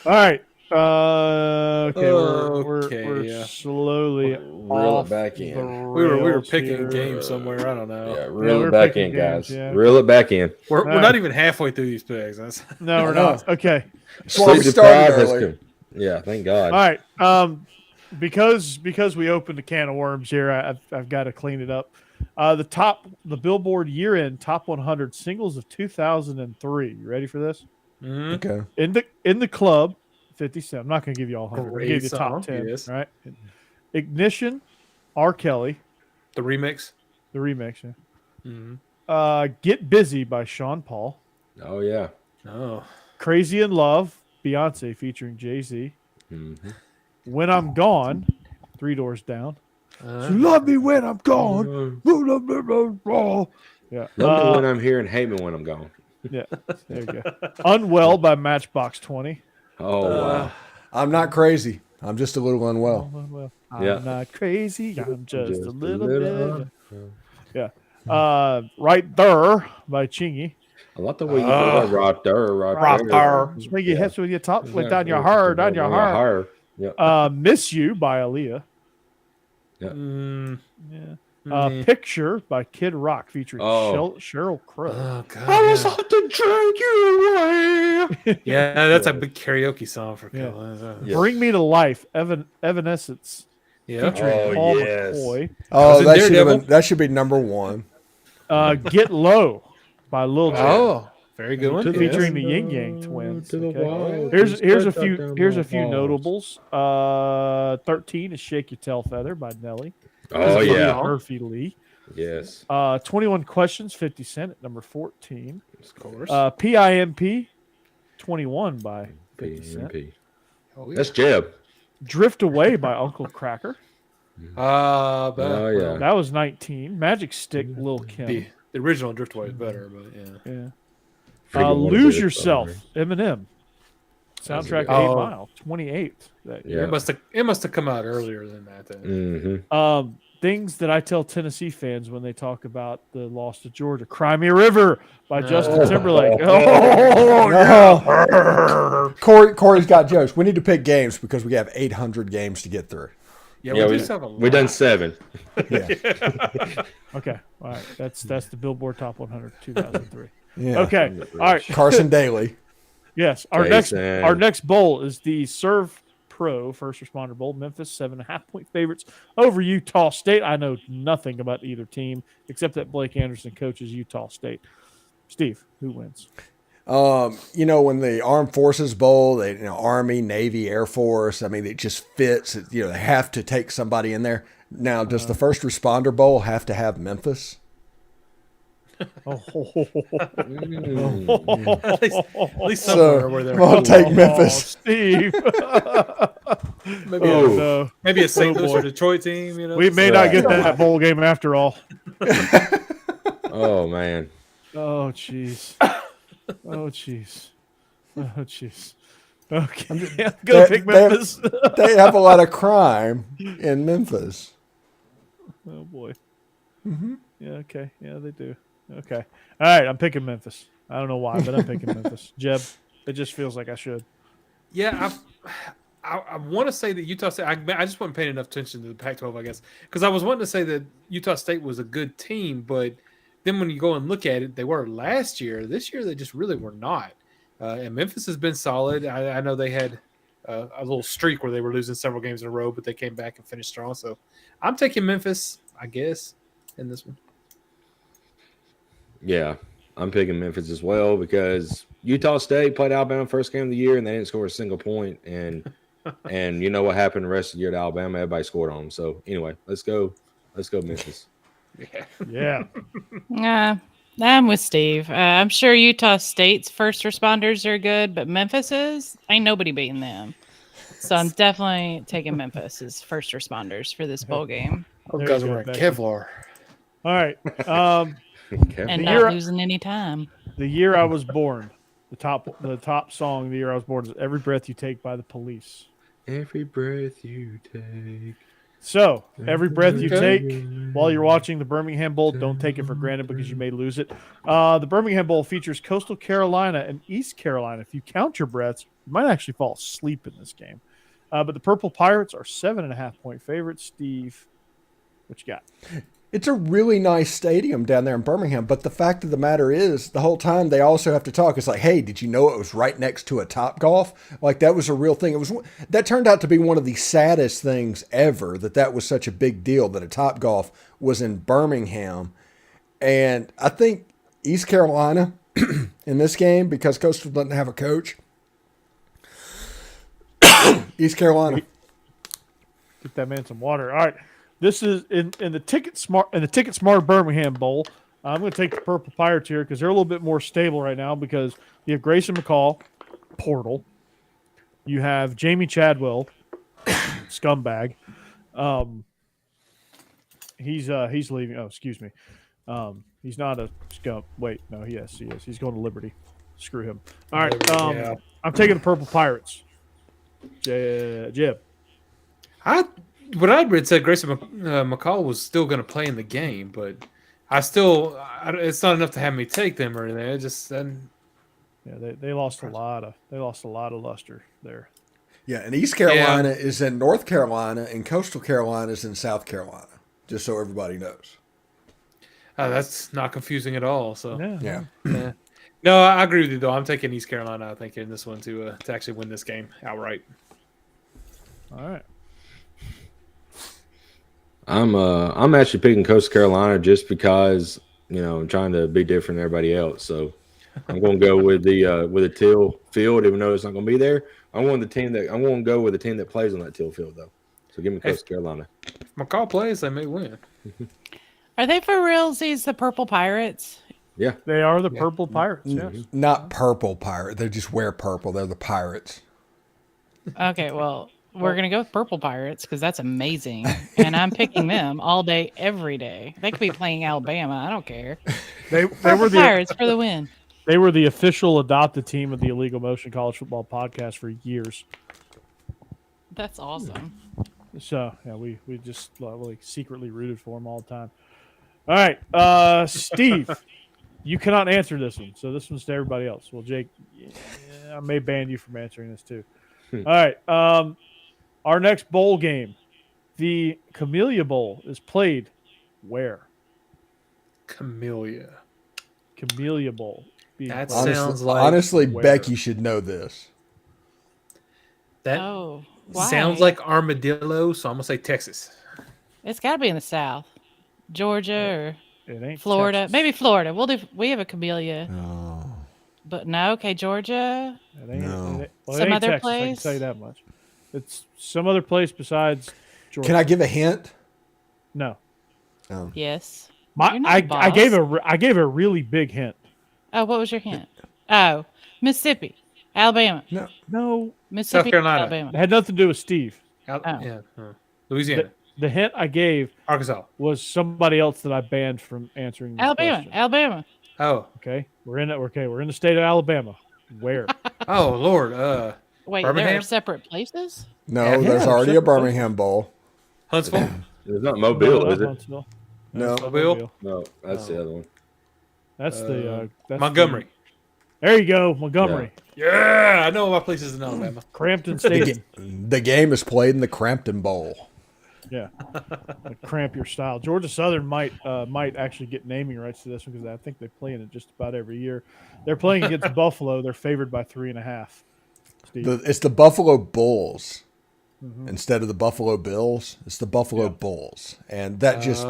All right. Okay. We're Okay, yeah. slowly Reel off it back in. the We were rails picking here. a game somewhere. I don't know. Yeah, reel we're it back picking in, guys. games, yeah. Reel it back in. We're not even halfway through these picks. That's No, we're not. Okay. That's why we Sleep started deprived, that's early. good. Yeah, thank God. All right. Because we opened a can of worms here, I've got to clean it up. The Billboard year-end top 100 singles of 2003. You ready for this? Okay. In the club, 57. I'm not going to give you all 100. I'll Great give you the song, top 10. yes. All right. Ignition, R. Kelly, the remix. the remix. Yeah. Mm-hmm. Get Busy by Sean Paul. Oh yeah. Oh, Crazy in Love, Beyonce featuring Jay-Z. Mm-hmm. When I'm Gone, Three Doors Down. Uh, You love me when I'm gone. Yeah. Love me when I'm here and hate me when I'm gone. Yeah. There you go. Unwell by Matchbox 20. Oh wow. I'm not crazy. I'm just a little unwell. Well, I'm Yeah. not crazy. I'm just a little bit. Yeah. Yeah. Right There by Chingy. I like the way you put that right there, Right There. Swing your hips with your top, like down your heart, down your heart. Yeah. Miss You by Aaliyah. mm, Yeah. Picture by Kid Rock featuring Oh. Cheryl Crow. oh God. Yeah. to drink you away. Yeah, that's a big karaoke song for Yeah. Kelly. Yeah. Bring Me to Life, Evanescence Yeah. featuring Oh, Paul yes. McCoy. Oh, it that should have Daredevil? been, that should be number one. Get Low by Lil Jon. Oh, very good one. Featuring Yes. the Yin Yang Twins. To the Okay. wall. Here's a Stretch out few down here's the a few walls. notables. 13 is Shake Your Tail Feather by Nelly. Oh yeah. Murphy Lee. Yes. 21 Questions, 50 Cent at number 14. Of course. PIMP 21 by 50 Cent. PMP. Oh, yeah. That's Jeb. Drift Away by Uncle Cracker. Oh yeah. That was 19. Magic Stick, Lil Kim. the original Driftway is better, but yeah. Yeah. Freaking Lose wanted it, Yourself, sorry. Eminem. That's Soundtrack a 8 good- Mile, 28th that year. Yeah. It must have come out earlier than that. Then. Mm-hmm. Things that I tell Tennessee fans when they talk about the loss to Georgia. Cry Me a River by Justin Timberlake. Oh, No. Corey's got jokes. We need to pick games because we have 800 games to get through. Yeah, Yeah, we we just have a lot. we done 7. Yeah. okay. All right. That's the Billboard Top 100 2003. Yeah. Okay. All right. Carson Daly. Yes. Our Jason. next bowl is the Serve Pro First Responder Bowl. Memphis 7.5-point favorites over Utah State. I know nothing about either team except that Blake Anderson coaches Utah State. Steve, who wins? When the Armed Forces Bowl, Army, Navy, Air Force, I mean, it just fits. They have to take somebody in there. Now, does the First Responder Bowl have to have Memphis? Oh, At least somewhere where they're I'll take Memphis. Steve. maybe, Oh, a, no. maybe a St. Oh, Louis boy. or Detroit team. You know, We may not get that bowl game after all. Oh man. Oh, jeez. Oh, jeez. Oh, jeez. Okay. I'm going to pick Memphis. They have a lot of crime in Memphis. Oh, boy. Yeah, okay. Yeah, they do. Okay. All right, I'm picking Memphis. I don't know why, but I'm picking Memphis. Jeb, it just feels like I should. Yeah, I want to say that Utah State. I just wasn't paying enough attention to the Pac-12, I guess, because I was wanting to say that Utah State was a good team, but then when you go and look at it, they were last year. This year, they just really were not. And Memphis has been solid. I know they had a little streak where they were losing several games in a row, but they came back and finished strong. So I'm taking Memphis, I guess, in this one. Yeah, I'm picking Memphis as well because Utah State played Alabama first game of the year and they didn't score a single point. And you know what happened the rest of the year to Alabama? Everybody scored on them. So anyway, let's go Memphis. Yeah. I'm with Steve. I'm sure Utah State's first responders are good, but Memphis's ain't nobody beating them. So I'm definitely taking Memphis as first responders for this bowl game. Those guys are wearing Kevlar. All right. And not losing any time. The year I was born, the top song the year I was born is "Every Breath You Take" by the Police. Every breath you take. So, every breath you take while you're watching the Birmingham Bowl, don't take it for granted because you may lose it. The Birmingham Bowl features Coastal Carolina and East Carolina. If you count your breaths, you might actually fall asleep in this game. But the Purple Pirates are 7.5-point favorites. Steve, what you got? It's a really nice stadium down there in Birmingham, but the fact of the matter is, the whole time they also have to talk. It's like, hey, did you know it was right next to a Topgolf? Like, that was a real thing. That turned out to be one of the saddest things ever, that was such a big deal, that a Topgolf was in Birmingham. And I think East Carolina in this game, because Coastal doesn't have a coach, East Carolina. Get that man some water. All right. This is in the Ticket Smart Birmingham Bowl. I'm going to take the Purple Pirates here because they're a little bit more stable right now because you have Grayson McCall, portal. You have Jamie Chadwell, scumbag. He's leaving. Oh, excuse me. He's not a scum. Wait, no, he is. He's going to Liberty. Screw him. All right. I'm taking the Purple Pirates. Jeb. What I'd read said Grayson McCall was still going to play in the game, but it's not enough to have me take them or anything. It just they lost a lot of luster there. Yeah, and East Carolina is in North Carolina, and Coastal Carolina is in South Carolina. Just so everybody knows. That's not confusing at all. So yeah. No, I agree with you though. I'm taking East Carolina. I think in this one to actually win this game outright. All right. I'm actually picking Coastal Carolina just because I'm trying to be different than everybody else. So I'm going to go with the teal field, even though it's not going to be there. I'm going to go with the team that plays on that teal field though. So give me Coastal Carolina. If McCall plays, they may win. Are they for realsies the Purple Pirates? Yeah, they are the Purple Pirates. Yes, not Purple Pirate. They just wear purple. They're the Pirates. Okay, well. We're going to go with Purple Pirates because that's amazing. And I'm picking them all day, every day. They could be playing Alabama. I don't care. They were the Pirates for the win. They were the official adopted team of the Illegal Motion College Football Podcast for years. That's awesome. So, yeah, we just secretly rooted for them all the time. All right, Steve, you cannot answer this one. So this one's to everybody else. Well, Jake, I may ban you from answering this too. All right. Our next bowl game, the Camellia Bowl, is played where? Camellia Bowl. Sounds like honestly, where? Becky should know this. That why? sounds like armadillo, so I'm gonna say Texas. It's got to be in the South, Georgia It ain't Florida. Texas. Maybe Florida. We have a Camellia, Oh, but no. Okay, Georgia. It ain't, No. Some other Texas, place? I can tell you that much. It's some other place besides Georgia. can I give a hint? No. Oh. Yes. I gave a really big hint. Oh, what was your hint? Oh, Mississippi, Alabama. No. Mississippi, South Carolina. Alabama. It had nothing to do with Steve. Louisiana, The hint I gave Arkansas. was somebody else that I banned from answering this question. Alabama. Oh, Okay. We're in the state of Alabama. Where? oh, Lord. Wait, there Birmingham? are separate places? No, Yeah, there's already a Birmingham Bowl. Huntsville. It's not Mobile, No, is it? Huntsville. No. Mobile? No, that's the other one. That's that's Montgomery. There you go, Montgomery. Yeah, I know my places in Alabama. Crampton Stadium. The game is played in the Crampton Bowl. Yeah, cramp your style. Georgia Southern might actually get naming rights to this one because I think they play in it just about every year. They're playing against Buffalo. They're favored by 3.5. Steve. It's the Buffalo Bulls instead of the Buffalo Bills. It's the Buffalo Bulls, and that just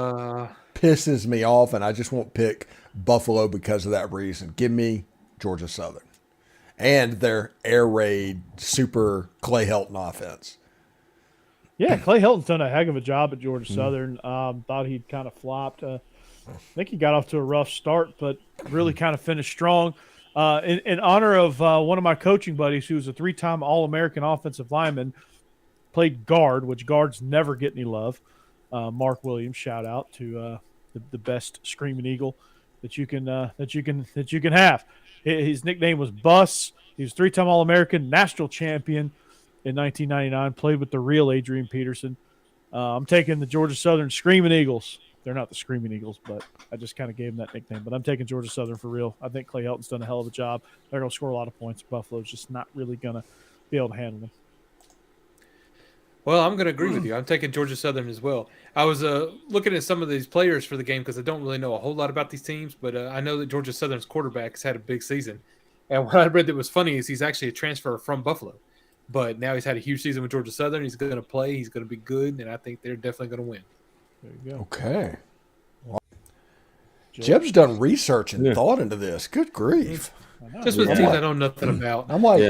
pisses me off. And I just won't pick Buffalo because of that reason. Give me Georgia Southern and their air raid super Clay Helton offense. Yeah, Clay Helton's done a heck of a job at Georgia Southern. Thought he'd kind of flopped. I think he got off to a rough start, but really kind of finished strong. In honor of one of my coaching buddies, who was a 3-time All-American offensive lineman, played guard, which guards never get any love. Mark Williams, shout out to the best Screaming Eagle that you can have. His nickname was Bus. He was 3-time All-American, national champion in 1999. Played with the real Adrian Peterson. I'm taking the Georgia Southern Screaming Eagles. They're not the Screaming Eagles, but I just kind of gave them that nickname. But I'm taking Georgia Southern for real. I think Clay Helton's done a hell of a job. They're going to score a lot of points. Buffalo's just not really going to be able to handle them. Well, I'm going to agree with you. I'm taking Georgia Southern as well. I was looking at some of these players for the game because I don't really know a whole lot about these teams, but I know that Georgia Southern's quarterback has had a big season. And what I read that was funny is he's actually a transfer from Buffalo. But now he's had a huge season with Georgia Southern. He's going to play. He's going to be good, and I think they're definitely going to win. There you go. Okay. Jeb's done research and thought into this. Good grief. Just with teams I know nothing about. I'm like,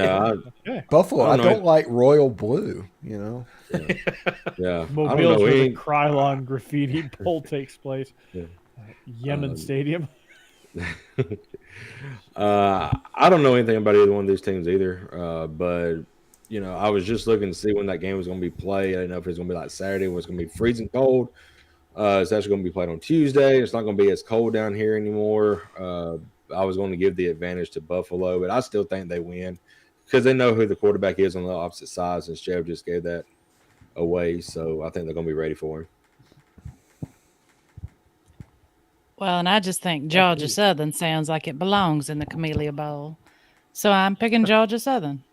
Buffalo, I I don't like royal blue, you know? Yeah. Mobile's where the Krylon graffiti poll takes place. Yeah. Yemen Stadium. I don't know anything about either one of these teams either, but I was just looking to see when that game was going to be played. I didn't know if it was going to be like Saturday when it's going to be freezing cold. It's actually going to be played on Tuesday. It's not going to be as cold down here anymore. I was going to give the advantage to Buffalo, but I still think they win because they know who the quarterback is on the opposite side since Jeb just gave that away. So I think they're going to be ready for him. Well, and I just think Georgia Southern sounds like it belongs in the Camellia Bowl. So I'm picking Georgia Southern.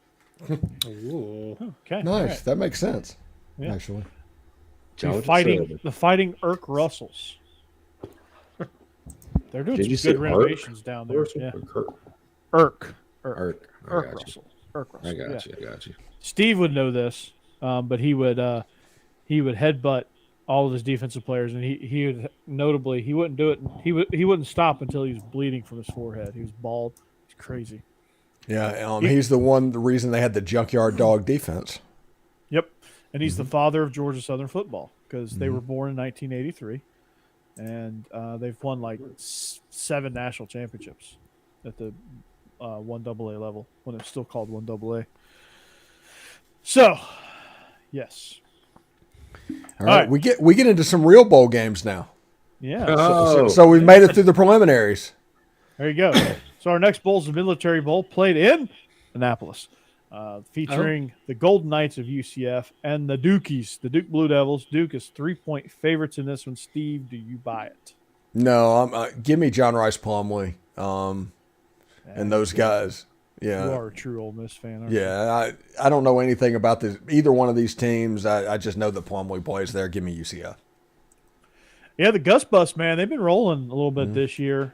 Ooh. Okay. Nice. Right. That makes sense, Yeah. actually. The fighting Irk Russells. They're doing some good renovations down there. Yeah. Irk Russell. I got you. Steve would know this, but he would headbutt all of his defensive players, and he would notably he wouldn't do it. He wouldn't stop until he was bleeding from his forehead. He was bald. It's crazy. Yeah, he's the reason they had the junkyard dog defense. Yep, and he's the father of Georgia Southern football because they were born in 1983, and they've won like 7 national championships at the 1AA level when it's still called 1AA. So, yes. All right, we get into some real bowl games now. Yeah. So we've made it through the preliminaries. There you go. So our next bowl is the Military Bowl, played in Annapolis, featuring the Golden Knights of UCF and the Dukies, the Duke Blue Devils. Duke is 3-point favorites in this one. Steve, do you buy it? No, give me John Rice Plumlee and those guys. Yeah, you are a true Ole Miss fan, aren't you? Yeah, I don't know anything about either one of these teams. I just know that Plumlee plays there. Give me UCF. Yeah, the Gus Bus, man, they've been rolling a little bit this year.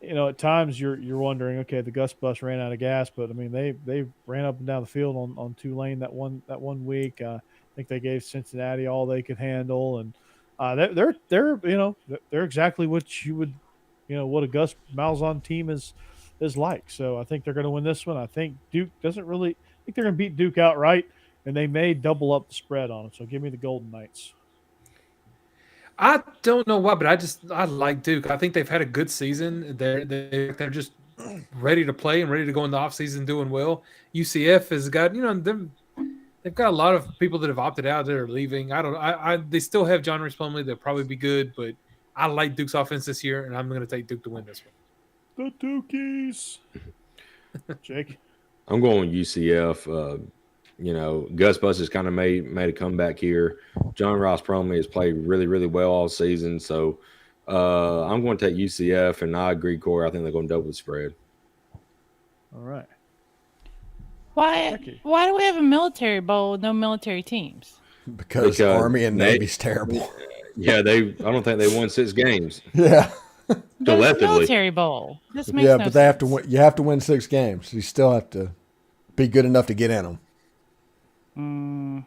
At times you're wondering, okay, the Gus Bus ran out of gas, but I mean they ran up and down the field on Tulane that one week. I think they gave Cincinnati all they could handle, and they're exactly what you would, what a Gus Malzahn team is like. So I think they're going to win this one. I think Duke doesn't really. I think they're going to beat Duke outright, and they may double up the spread on it. So give me the Golden Knights. I don't know why, but I like Duke. I think they've had a good season. They're just ready to play and ready to go in the offseason doing well. UCF has got they've got a lot of people that have opted out that are leaving. They still have John Rice Plumlee. They'll probably be good, but I like Duke's offense this year, and I'm going to take Duke to win this one. The Dukies. Jake? I'm going UCF. Gus Bus has kind of made a comeback here. John Ross Promley has played really, really well all season. So I'm going to take UCF, and I agree, Corey. I think they're going to double the spread. All right. Why do we have a military bowl with no military teams? Because Army and Navy's terrible. Yeah, I don't think they won 6 games. Yeah. But it's a Collectively. military bowl. This makes Yeah, no but they have to sense. win. You have to win 6 games. You still have to be good enough to get in them.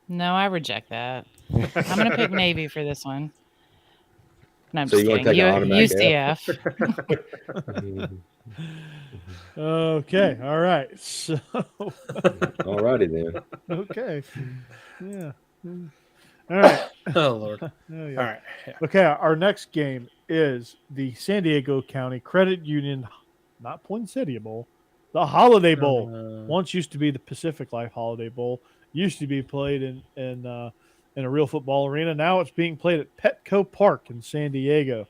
No, I reject that. I'm going to pick Navy for this one. No, I'm So just you wanna kidding. take an automatic UCF. Okay. All right. So, All righty then. okay. Yeah. All right. Oh Lord. Oh, yeah. All right. Okay. Our next game is the San Diego County Credit Union, not Poinsettia Bowl, the Holiday Bowl. Once used to be the Pacific Life Holiday Bowl. Used to be played in a real football arena. Now it's being played at Petco Park in San Diego,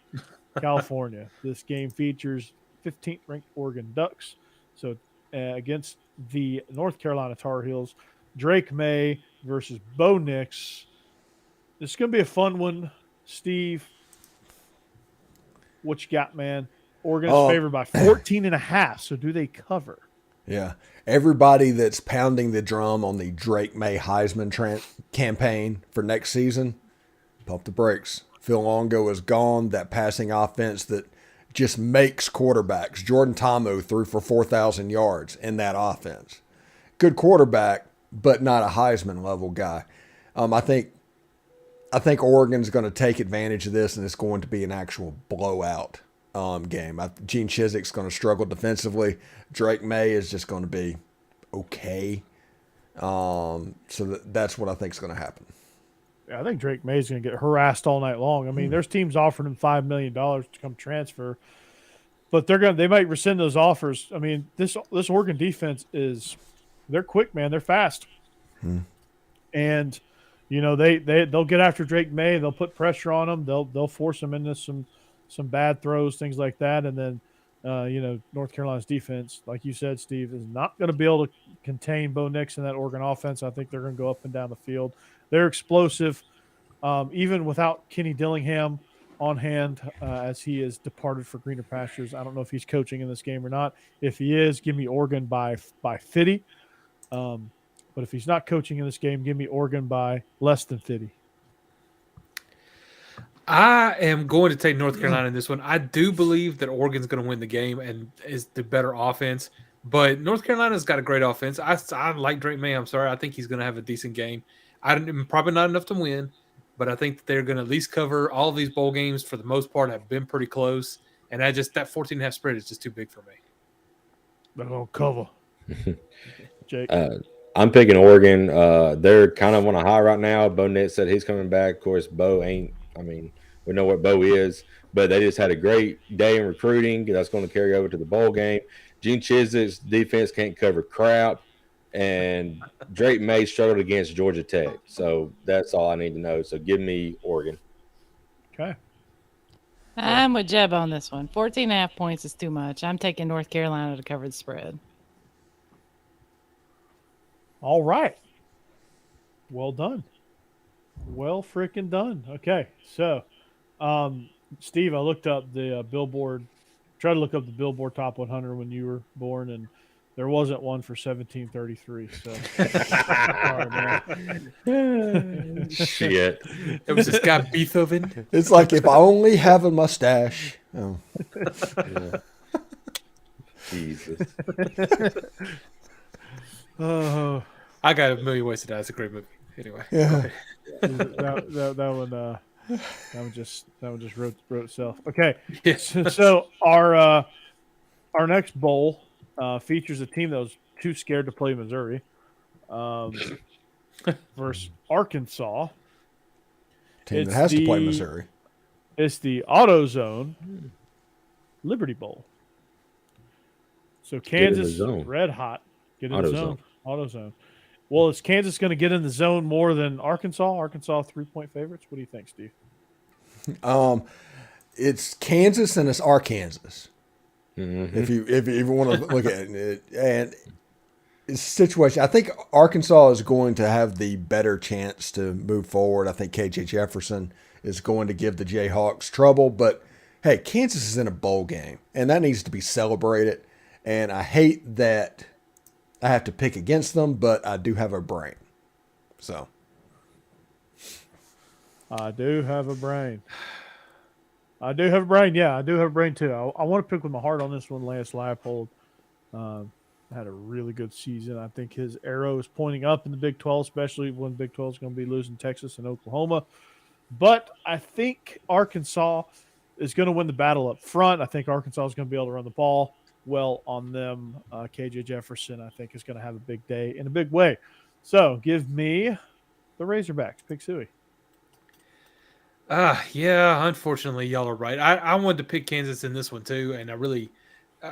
California. This game features 15th ranked Oregon Ducks. So against the North Carolina Tar Heels, Drake May versus Bo Nix. This is going to be a fun one. Steve, what you got, man? Oregon is favored by 14.5. So do they cover? Yeah. Everybody that's pounding the drum on the Drake May Heisman campaign for next season, pump the brakes. Phil Longo is gone. That passing offense that just makes quarterbacks. Jordan Ta'amu threw for 4,000 yards in that offense. Good quarterback, but not a Heisman level guy. I think Oregon's going to take advantage of this, and it's going to be an actual blowout game. Gene Chizik's going to struggle defensively. Drake May is just going to be okay. So that's what I think is going to happen. I think Drake May's going to get harassed all night long. I mean, there's teams offering him $5 million to come transfer, but they might rescind those offers. I mean, this Oregon defense they're quick, man. They're fast, and they'll get after Drake May. They'll put pressure on him. They'll force him into some bad throws, things like that, and then North Carolina's defense, like you said, Steve, is not going to be able to contain Bo Nix in that Oregon offense. I think they're going to go up and down the field. They're explosive, even without Kenny Dillingham on hand, as he has departed for greener pastures. I don't know if he's coaching in this game or not. If he is, give me Oregon by 50. But if he's not coaching in this game, give me Oregon by less than 50. I am going to take North Carolina in this one. I do believe that Oregon's going to win the game and is the better offense. But North Carolina's got a great offense. I like Drake May. I'm sorry. I think he's going to have a decent game. Probably not enough to win, but I think that they're going to at least cover. All of these bowl games, for the most part, have been pretty close. And that 14.5 spread is just too big for me. They're going to cover. Jake? I'm picking Oregon. They're kind of on a high right now. Bo Nix said he's coming back. Of course, Bo ain't. I mean, we know what Bo is, but they just had a great day in recruiting. That's going to carry over to the bowl game. Gene Chizik's defense can't cover crap, and Drake May struggled against Georgia Tech. So that's all I need to know. So give me Oregon. Okay. I'm with Jeb on this one. 14.5 points is too much. I'm taking North Carolina to cover the spread. All right. Well done. Well freaking done. Okay. So, Steve, I looked up the Billboard, tried to look up the Billboard Top 100 when you were born, and there wasn't one for 1733. So, sorry, man. Shit. It was this guy Beethoven. It's like if I only have a mustache. Oh. Yeah. Jesus. Oh, I got a million ways to die. It's a great movie. Anyway. Yeah. that one just wrote itself. Okay. Yeah. So our next bowl features a team that was too scared to play Missouri versus Arkansas. Team that has to play Missouri. It's the AutoZone Liberty Bowl. So Kansas red hot. Get in the zone. AutoZone. Well, is Kansas going to get in the zone more than Arkansas? Arkansas 3-point favorites. What do you think, Steve? It's Kansas and it's Arkansas. Mm-hmm. If you want to look at it, and situation. I think Arkansas is going to have the better chance to move forward. I think KJ Jefferson is going to give the Jayhawks trouble. But, hey, Kansas is in a bowl game, and that needs to be celebrated. And I hate that I have to pick against them, but I do have a brain. So. I do have a brain. I do have a brain. Yeah, I do have a brain, too. I want to pick with my heart on this one. Lance Leipold had a really good season. I think his arrow is pointing up in the Big 12, especially when Big 12 is going to be losing Texas and Oklahoma. But I think Arkansas is going to win the battle up front. I think Arkansas is going to be able to run the ball well on them. KJ Jefferson, I think, is going to have a big day in a big way. So give me the Razorbacks. Pick Suey. Yeah, unfortunately, y'all are right. I wanted to pick Kansas in this one too, and I really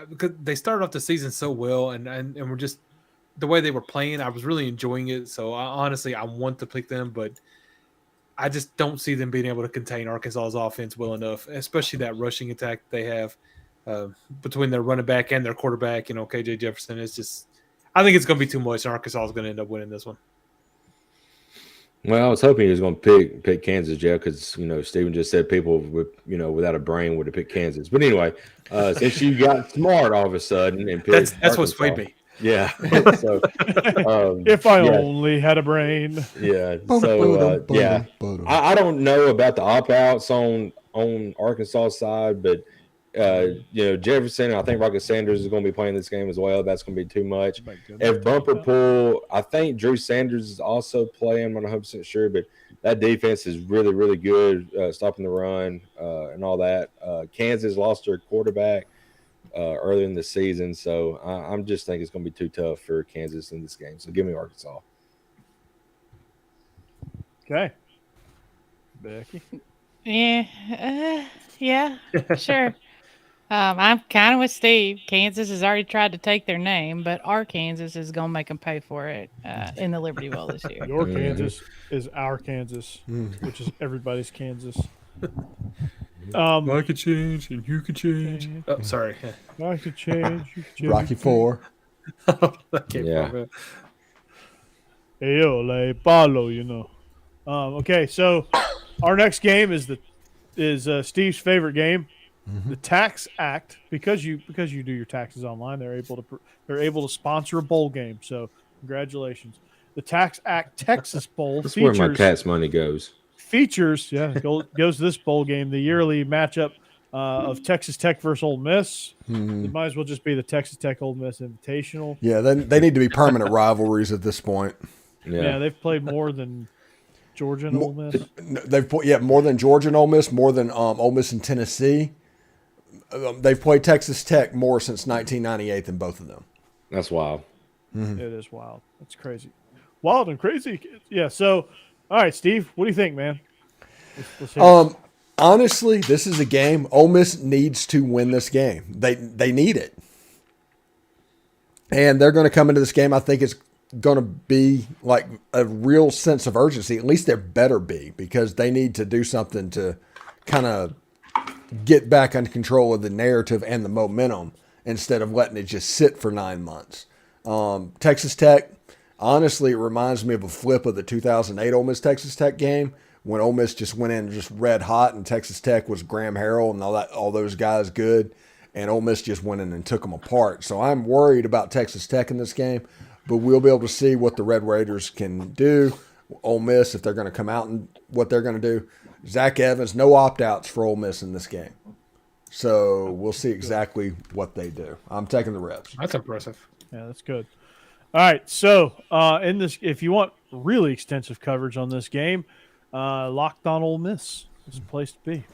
because they started off the season so well, and we're just the way they were playing, I was really enjoying it. So honestly, I want to pick them, but I just don't see them being able to contain Arkansas's offense well enough, especially that rushing attack they have between their running back and their quarterback. You know, KJ Jefferson is just. I think it's going to be too much, and Arkansas is going to end up winning this one. Well, I was hoping he was going to pick Kansas, Jeff, because Steven just said people with without a brain would have picked Kansas. But anyway, since you got smart all of a sudden and picked that's what swayed me. Yeah. So, if I only had a brain. Yeah. So yeah, I don't know about the opt-outs on Arkansas side, but Jefferson, I think Rocket Sanders is going to be playing this game as well. That's going to be too much. If Bumper Pool, I think Drew Sanders is also playing. I'm not 100% sure, but that defense is really, really good, stopping the run and all that. Kansas lost their quarterback earlier in the season, so I'm just think it's going to be too tough for Kansas in this game. So give me Arkansas. Okay. Becky? Yeah, sure. I'm kind of with Steve. Kansas has already tried to take their name, but our Kansas is going to make them pay for it in the Liberty Bowl this year. Your Kansas is our Kansas, which is everybody's Kansas. I could change and you could change. Oh, sorry. I could change. You could change. Rocky Four. Yeah. Hey, palo, Okay, so our next game is Steve's favorite game. Mm-hmm. The Tax Act, because you do your taxes online, they're able to sponsor a bowl game. So congratulations. The Tax Act Texas Bowl. That's where my tax money goes. Goes to this bowl game, the yearly matchup of Texas Tech versus Ole Miss. Mm-hmm. It might as well just be the Texas Tech Ole Miss Invitational. Yeah, they need to be permanent rivalries at this point. Yeah, they've played more than Georgia and Ole Miss. They've more than Georgia and Ole Miss, more than Ole Miss and Tennessee. They've played Texas Tech more since 1998 than both of them. That's wild. Mm-hmm. It is wild. That's crazy. Wild and crazy. Yeah. So, all right, Steve, what do you think, man? Let's honestly, this is a game. Ole Miss needs to win this game. They need it, and they're going to come into this game. I think it's going to be like a real sense of urgency. At least there better be, because they need to do something to kind of get back under control of the narrative and the momentum instead of letting it just sit for 9 months. Texas Tech, honestly, it reminds me of a flip of the 2008 Ole Miss Texas Tech game when Ole Miss just went in just red hot and Texas Tech was Graham Harrell and all those guys good, and Ole Miss just went in and took them apart. So I'm worried about Texas Tech in this game, but we'll be able to see what the Red Raiders can do. Ole Miss, if they're going to come out and what they're going to do. Zach Evans, no opt-outs for Ole Miss in this game. So we'll see exactly what they do. I'm taking the Rebs. That's impressive. Yeah, that's good. All right, so in this, if you want really extensive coverage on this game, Locked On Ole Miss is the place to be.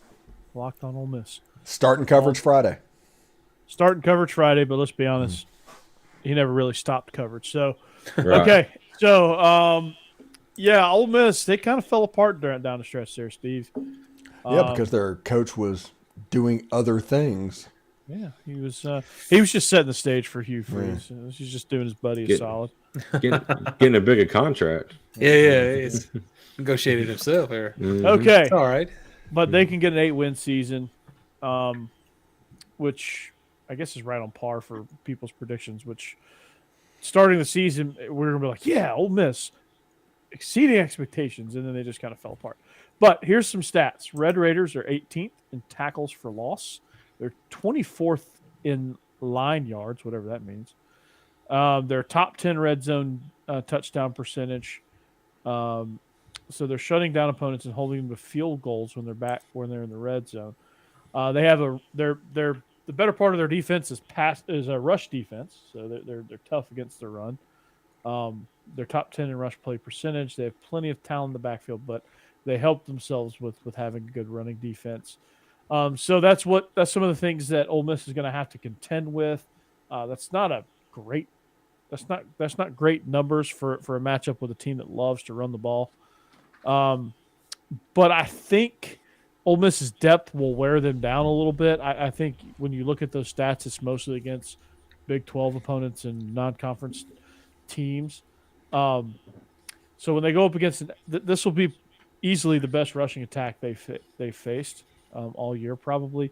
Locked On Ole Miss. Starting coverage Friday. But let's be honest, he never really stopped coverage. So, okay, so yeah, Ole Miss, they kind of fell apart down the stretch there, Steve. Yeah, because their coach was doing other things. Yeah, he was just setting the stage for Hugh Freeze. Yeah. He's just doing his buddy a solid. Getting a bigger contract. Yeah, he's negotiated himself here. Mm-hmm. Okay. All right. But they can get an 8-win season, which I guess is right on par for people's predictions, which starting the season, we were going to be like, yeah, Ole Miss exceeding expectations, and then they just kind of fell apart. But here's some stats. Red Raiders are 18th in tackles for loss. They're 24th in line yards, whatever that means. They're top 10 red zone touchdown percentage. So they're shutting down opponents and holding them to field goals when they're in the red zone. They have the better part of their defense is a rush defense, so they're tough against the run. They're top 10 in rush play percentage. They have plenty of talent in the backfield, but they help themselves with having a good running defense. So that's some of the things that Ole Miss is going to have to contend with. That's not great numbers for a matchup with a team that loves to run the ball. But I think Ole Miss's depth will wear them down a little bit. I think when you look at those stats, it's mostly against Big 12 opponents and non-conference teams. So when they go up against this will be easily the best rushing attack they've faced all year probably.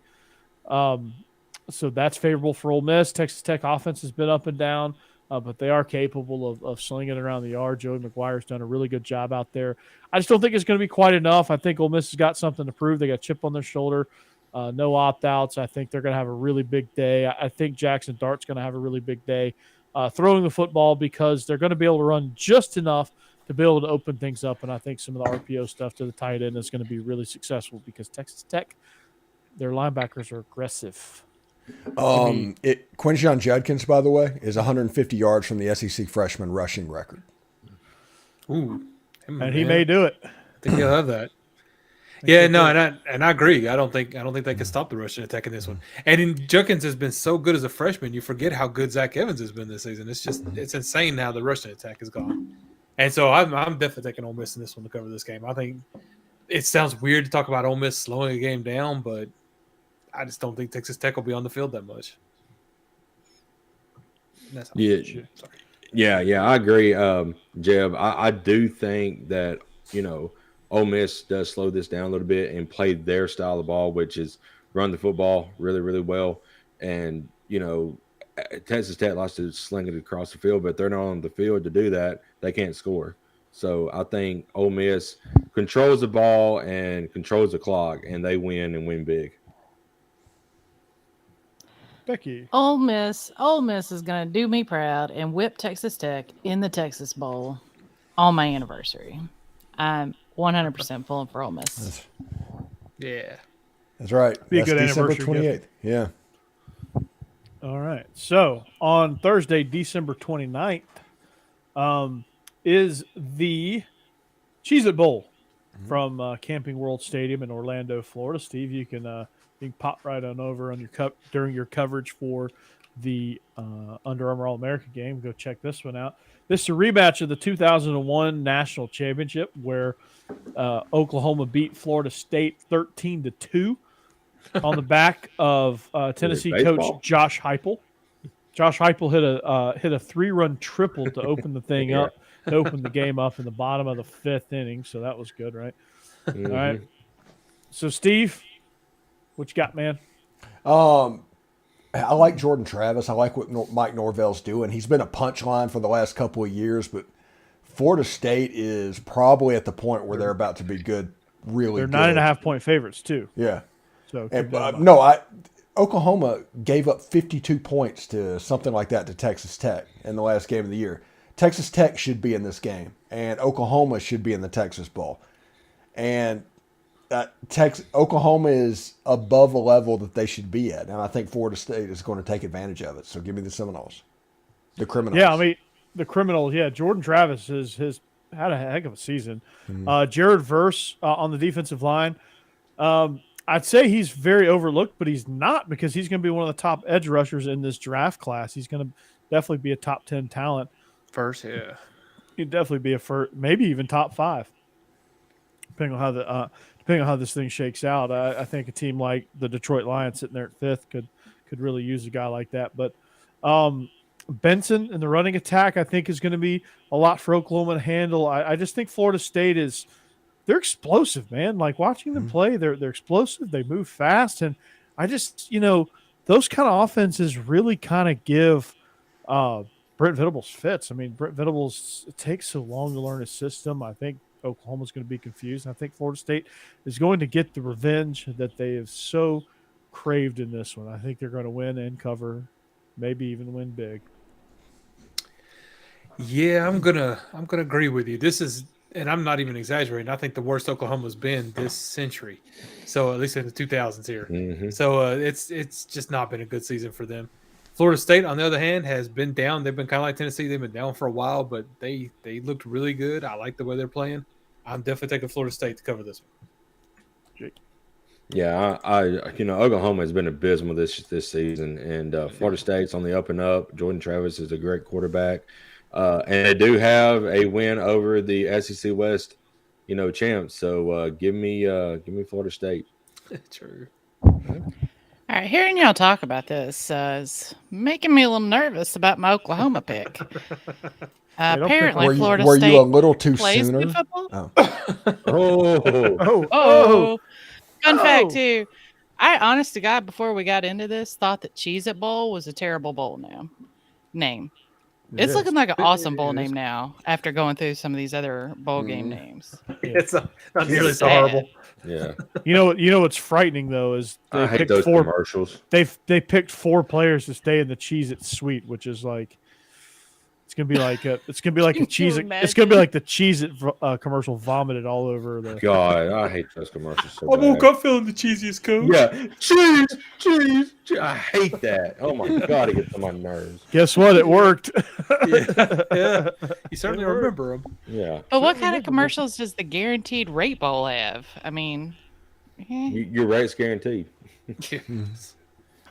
So that's favorable for Ole Miss. Texas Tech offense has been up and down, but they are capable of slinging it around the yard. Joey McGuire's done a really good job out there. I just don't think it's going to be quite enough. I think Ole Miss has got something to prove. They got a chip on their shoulder, no opt-outs. I think they're going to have a really big day. I think Jackson Dart's going to have a really big day throwing the football because they're going to be able to run just enough to be able to open things up. And I think some of the RPO stuff to the tight end is going to be really successful because Texas Tech, their linebackers are aggressive. Quinshon Judkins, by the way, is 150 yards from the SEC freshman rushing record. Ooh, and he may do it. I think he'll have that. Yeah, no, and I agree. I don't think they can stop the rushing attack in this one. And Judkins has been so good as a freshman, you forget how good Zach Evans has been this season. It's insane how the rushing attack has gone. And so I'm definitely taking Ole Miss in this one to cover this game. I think it sounds weird to talk about Ole Miss slowing a game down, but I just don't think Texas Tech will be on the field that much. Yeah, I agree, Jeb. I do think that, Ole Miss does slow this down a little bit and play their style of ball, which is run the football really, really well. And, Texas Tech likes to sling it across the field, but they're not on the field to do that. They can't score. So I think Ole Miss controls the ball and controls the clock, and they win and win big. Becky. Ole Miss is going to do me proud and whip Texas Tech in the Texas Bowl on my anniversary. I'm 100% pulling for Ole Miss. Yeah. That's right. Be a That's good December anniversary 28th. Yeah. All right. So on Thursday, December 29th, is the Cheez-It Bowl from Camping World Stadium in Orlando, Florida. Steve, you can pop right on over on during your coverage for the Under Armour All-America game. Go check this one out. This is a rematch of the 2001 National Championship where Oklahoma beat Florida State 13-2 on the back of Tennessee coach Josh Heupel. Josh Heupel hit a 3-run triple to open the thing up, to open the game up in the bottom of the 5th inning. So that was good, right? Mm-hmm. All right. So Steve, what you got, man? I like Jordan Travis. I like what Mike Norvell's doing. He's been a punchline for the last couple of years, but Florida State is probably at the point where they're about to be good, really good. They're 9.5-point favorites, too. Yeah. So Oklahoma gave up 52 points to something like that to Texas Tech in the last game of the year. Texas Tech should be in this game, and Oklahoma should be in the Texas Bowl. And Oklahoma is above a level that they should be at, and I think Florida State is going to take advantage of it. So give me the Seminoles, the Criminals. Yeah, I mean the Criminals. Yeah, Jordan Travis has had a heck of a season. Jared Verse on the defensive line. I'd say he's very overlooked, but he's not because he's going to be one of the top edge rushers in this draft class. He's going to definitely be a top 10 talent. First, yeah. He'd definitely be a first, maybe even top 5, depending on how this thing shakes out. I think a team like the Detroit Lions sitting there at 5th could really use a guy like that. But Benson in the running attack, I think, is going to be a lot for Oklahoma to handle. I just think Florida State they're explosive, man. Like watching them play, they're explosive. They move fast, and I just those kind of offenses really kind of give Brent Venables fits. I mean, Brent Venables, it takes so long to learn his system. I think Oklahoma's going to be confused. I think Florida State is going to get the revenge that they have so craved in this one. I think they're going to win and cover, maybe even win big. Yeah, I'm gonna agree with you. This is, and I'm not even exaggerating, I think the worst Oklahoma's been this century. So at least in the 2000s here. Mhm. So it's just not been a good season for them. Florida State, on the other hand, has been down. They've been kind of like Tennessee. They've been down for a while, but they looked really good. I like the way they're playing. I'm definitely taking Florida State to cover this one. Yeah, I Oklahoma has been abysmal this season, and Florida State's on the up and up. Jordan Travis is a great quarterback, and they do have a win over the SEC West, champs. So give me Florida State. True. All right, hearing y'all talk about this is making me a little nervous about my Oklahoma pick. Apparently, Florida were State you a little too plays sooner? good football. Oh, Oh, fun fact too. I, honest to God, before we got into this, thought that Cheez-It Bowl was a terrible bowl name. It's looking like an awesome bowl name now after going through some of these other bowl game names. It's not nearly so Sad. horrible. yeah. You know what's frightening though is I hate those commercials. They picked 4 players to stay in the Cheez-It suite, which is like it's gonna be like a Cheez-It. It's gonna be like the Cheez-It commercial vomited all over the. God, I hate those commercials so I woke bad. up feeling the cheesiest coach. Yeah, cheese. I hate that. Oh my God, it gets on my nerves. Guess what? It worked. Yeah. You certainly remember them. Yeah, But what kind of commercials does the Guaranteed Rate Bowl have? I mean, your rate's guaranteed.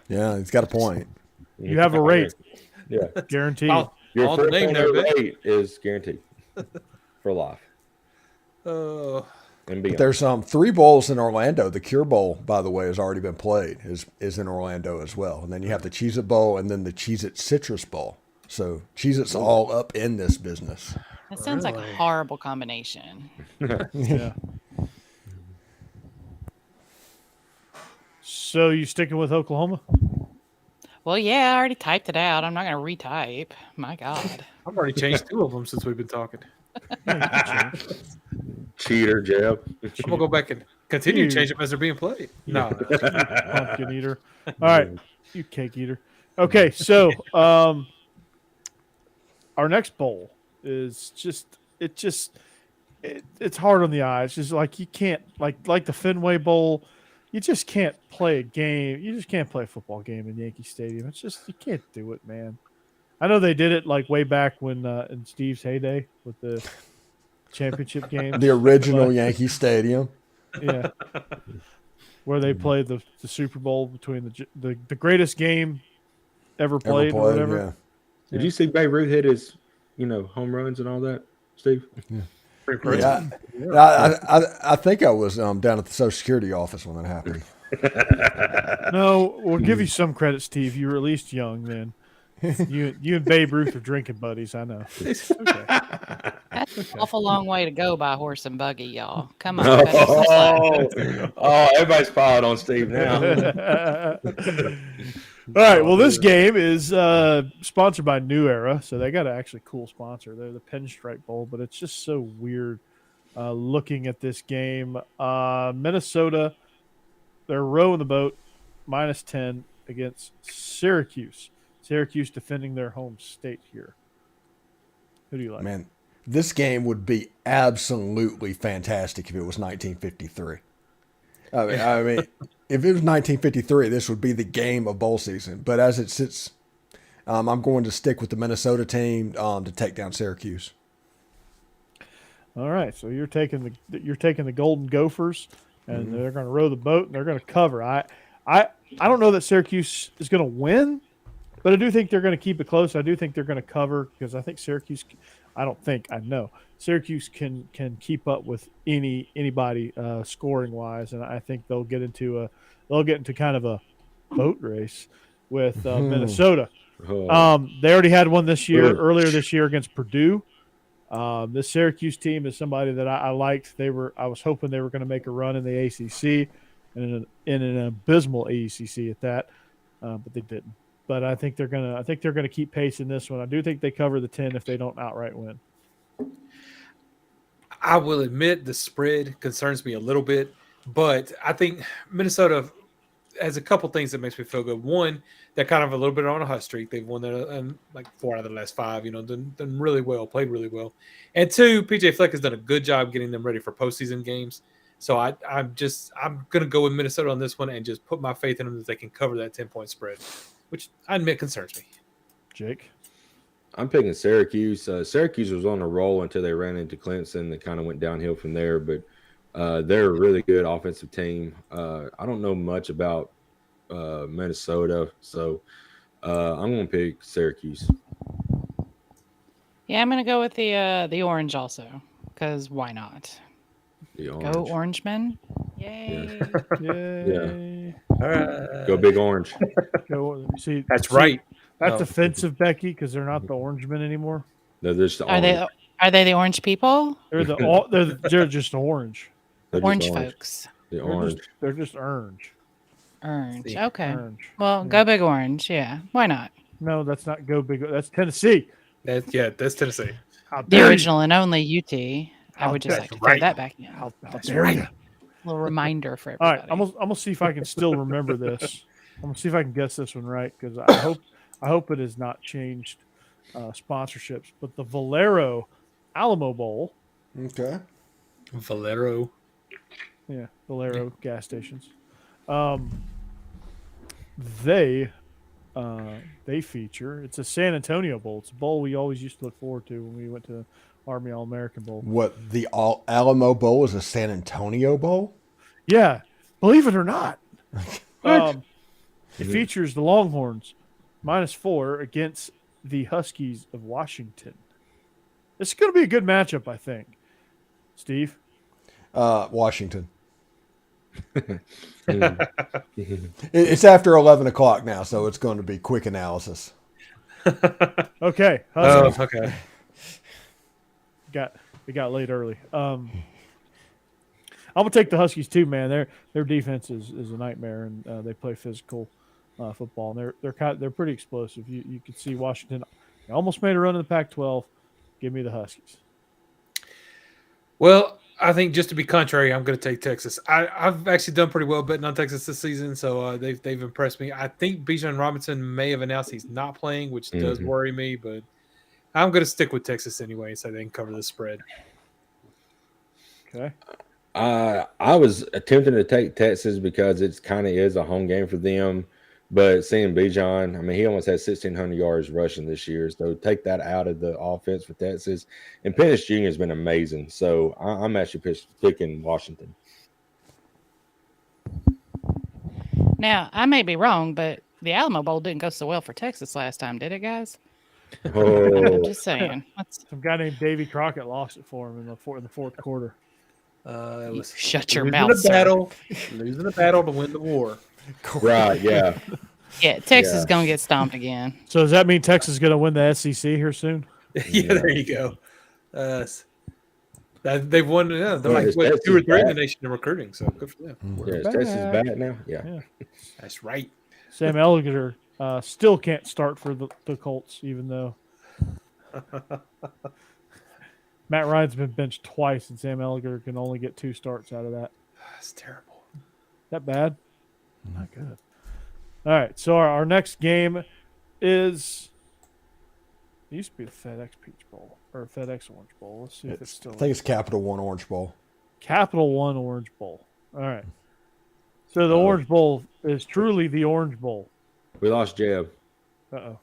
Yeah, he's got a point. You have a rate. Yeah, Guaranteed. your All the name there, babe. rate is guaranteed for life Oh, and But beyond. there's 3 bowls in Orlando. The Cure Bowl, by the way, has already been played. Is in Orlando as well. And then you have the Cheez-It Bowl and then the Cheez-It Citrus Bowl. So Cheez-It's all up in this business. that sounds like a Really? horrible combination. Yeah. So you sticking with Oklahoma? Well, yeah, I already typed it out. I'm not going to retype. My God. I've already changed 2 of them since we've been talking. Cheater, Jeb. I'm gonna go back and continue to change them as they're being played. No. Pumpkin eater. All right, you cake eater. Okay, so our next bowl is it's hard on the eye. It's just like you can't like the Fenway Bowl. You just can't play a game. You just can't play a football game in Yankee Stadium. It's just you can't do it, man. I know they did it like way back when in Steve's heyday with the championship game. The original Yankee Stadium. Yeah, where they played the Super Bowl between the greatest game ever played or whatever. Yeah. Did you see Babe Ruth hit his, home runs and all that, Steve? Pretty crazy. Yeah, I think I was down at the Social Security office when that happened. No, we'll give you some credit, Steve. You were at least young then. You and Babe Ruth are drinking buddies. I know. That's an awful long way to go by horse and buggy, y'all. Come on. cut us some slack. Everybody's piled on Steve now. All right. Well, this game is sponsored by New Era, so they got an actually cool sponsor. They're the Pinstripe Bowl, but it's just so weird looking at this game. Minnesota, they're rowing the boat, -10 against Syracuse. Syracuse defending their home state here. Who do you like? Man, this game would be absolutely fantastic if it was 1953. I mean, if it was 1953, this would be the game of bowl season. But as it sits, I'm going to stick with the Minnesota team to take down Syracuse. All right, so you're taking the Golden Gophers, and they're going to row the boat, and they're going to cover. I don't know that Syracuse is going to win, but I do think they're going to keep it close. I do think they're going to cover because I think Syracuse. I know Syracuse can keep up with anybody scoring wise, and I think they'll get into kind of a boat race with Minnesota. They already had one earlier this year against Purdue. This Syracuse team is somebody that I liked. I was hoping they were going to make a run in the ACC and in an abysmal ACC at that, but they didn't. but I think they're gonna keep pace in this one. I do think they cover the 10 if they don't outright win. I will admit the spread concerns me a little bit, but I think Minnesota has a couple things that makes me feel good. One, they're kind of a little bit on a hot streak. They've won like 4 out of the last 5. Done really well, played really well. And 2, PJ Fleck has done a good job getting them ready for postseason games. So I'm going to go with Minnesota on this one and just put my faith in them that they can cover that 10-point spread, which I admit concerns me. Jake? I'm picking Syracuse. Syracuse was on a roll until they ran into Clemson. They kind of went downhill from there, but they're a really good offensive team. I don't know much about Minnesota, so I'm going to pick Syracuse. Yeah, I'm going to go with the orange also, because why not? The Go orange. Orangemen. Yay. Yay. All right. Go Big Orange. Go, see, That's right. That's No. offensive, Becky, because they're not the Orangemen anymore. They're just Are they the orange people? They're they're just orange. They're just Orange folks. The orange. They're just orange. Orange. Yeah. Okay. Orange. Well, Yeah. go big orange. Yeah. Why not? No, that's not go big. That's Tennessee. That's Tennessee. How The dare you. original and only UT. I would just That's like to throw that back in. How That's dare right. you. A little reminder for All everybody. right, I'm gonna see if I can still remember this. I'm gonna see if I can guess this one right because I hope it has not changed sponsorships. But the Valero Alamo Bowl, Okay. Valero. yeah, Valero gas stations. They feature. It's a San Antonio Bowl. It's a bowl we always used to look forward to when we went to Army All-American Bowl. What, the Alamo Bowl is a San Antonio Bowl? Yeah, believe it or not. It features the Longhorns -4 against the Huskies of Washington. It's going to be a good matchup, I think. Steve? Washington. It's after 11 o'clock now, so it's going to be quick analysis. Okay. Oh, Huskies okay. it got late early. I'm gonna take the Huskies too, man. Their defense is a nightmare, and they play physical football. And they're pretty explosive. You can see Washington almost made a run in the Pac-12. Give me the Huskies. Well, I think just to be contrary, I'm going to take Texas. I've actually done pretty well betting on Texas this season, so they've impressed me. I think Bijan Robinson may have announced he's not playing, which does worry me, but I'm going to stick with Texas anyway, so they can cover the spread. Okay. I was attempting to take Texas because it kind of is a home game for them. But seeing Bijan, I mean, he almost had 1,600 yards rushing this year. So take that out of the offense for Texas. And Pennis Jr. has been amazing. So I'm actually picking Washington. Now, I may be wrong, but the Alamo Bowl didn't go so well for Texas last time, did it, guys? I'm Oh, just saying. Some guy named Davy Crockett lost it for him in the fourth quarter. It was Shut your losing mouth, the sir. battle, losing the battle to win the war. right, yeah. Yeah, Texas is Yeah. going to get stomped again. So does that mean Texas is going to win the SEC here soon? Yeah, there you go. They've won. Yeah, they're Well, like it's 2 or Texas 3 in the back. nation in recruiting, so good for them. Yeah, is Texas back now? Yeah. That's right. Sam Ellinger still can't start for the Colts, even though Matt Ryan's been benched twice, and Sam Ellinger can only get 2 starts out of that. That's terrible. That bad? Not good. All right, so our next game is it used to be the FedEx Peach Bowl or FedEx Orange Bowl. Let's see if it's still I think it's Capital One Orange Bowl. Capital One Orange Bowl. All right. So the Orange Bowl is truly the Orange Bowl. We lost Jeb. Uh-oh.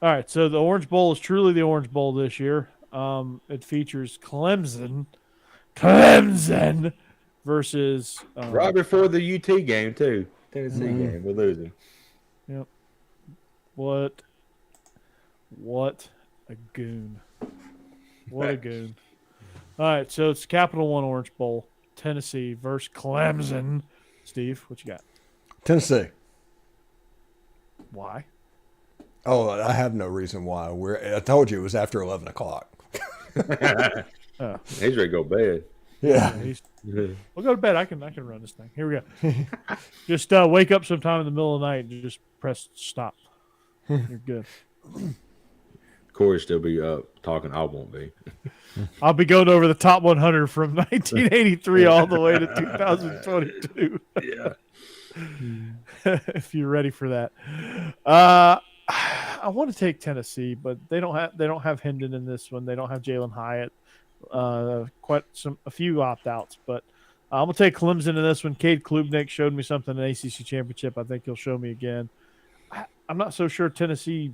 All right, so the Orange Bowl is truly the Orange Bowl this year. It features Clemson versus Right before the UT game, too. Tennessee game. We're losing. Yep. What a goon. What a goon. All right, so it's Capital One Orange Bowl, Tennessee versus Clemson. Steve, what you got? Tennessee. Why? Oh, I have no reason why. I told you it was after 11 o'clock. Oh. He's ready to go to bed. Yeah. We'll go to bed. I can run this thing. Here we go. Just wake up sometime in the middle of the night and just press stop. You're good. Corey still be up talking. I won't be. I'll be going over the top 100 from 1983 all the way to 2022. Yeah. If you're ready for that. I want to take Tennessee, but they don't have Hendon in this one. They don't have Jalen Hyatt. A few opt-outs, but I'm gonna take Clemson in this one. Cade Klubnik showed me something in the ACC championship. I think he'll show me again. I'm not so sure Tennessee.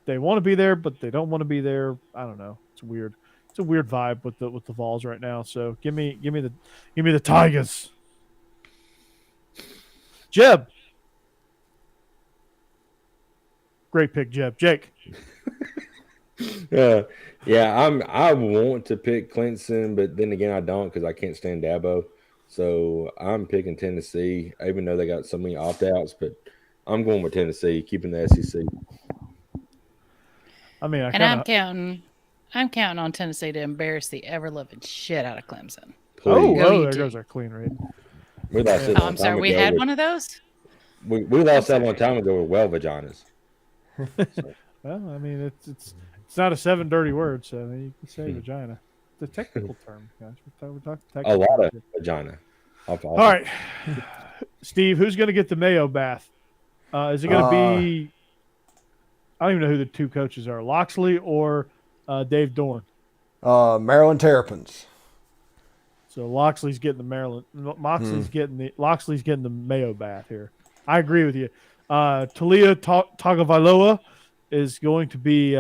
They want to be there, but they don't want to be there. I don't know. It's weird. It's a weird vibe with the Vols right now. So give me the Tigers. Jeb. Great pick, Jeb. Jake. Yeah, I want to pick Clemson, but then again, I don't because I can't stand Dabo. So I'm picking Tennessee, even though they got so many opt-outs. But I'm going with Tennessee, keeping the SEC. I mean, I'm counting on Tennessee to embarrass the ever-loving shit out of Clemson. Please. There goes our clean read. We lost it a long I'm sorry, time we ago had with- one of those? We lost that one time ago with well vaginas. Well, I mean, it's not a 7 dirty word, so you can say vagina. It's a technical term, guys. We're talking A technical. lot of vagina. All right, Steve, who's going to get the Mayo bath? Is it going to be? I don't even know who the two coaches are, Loxley or Dave Dorn. Maryland Terrapins. So Loxley's getting the Maryland. Loxley's getting the Mayo bath here. I agree with you. Talia Tagovailoa is going to be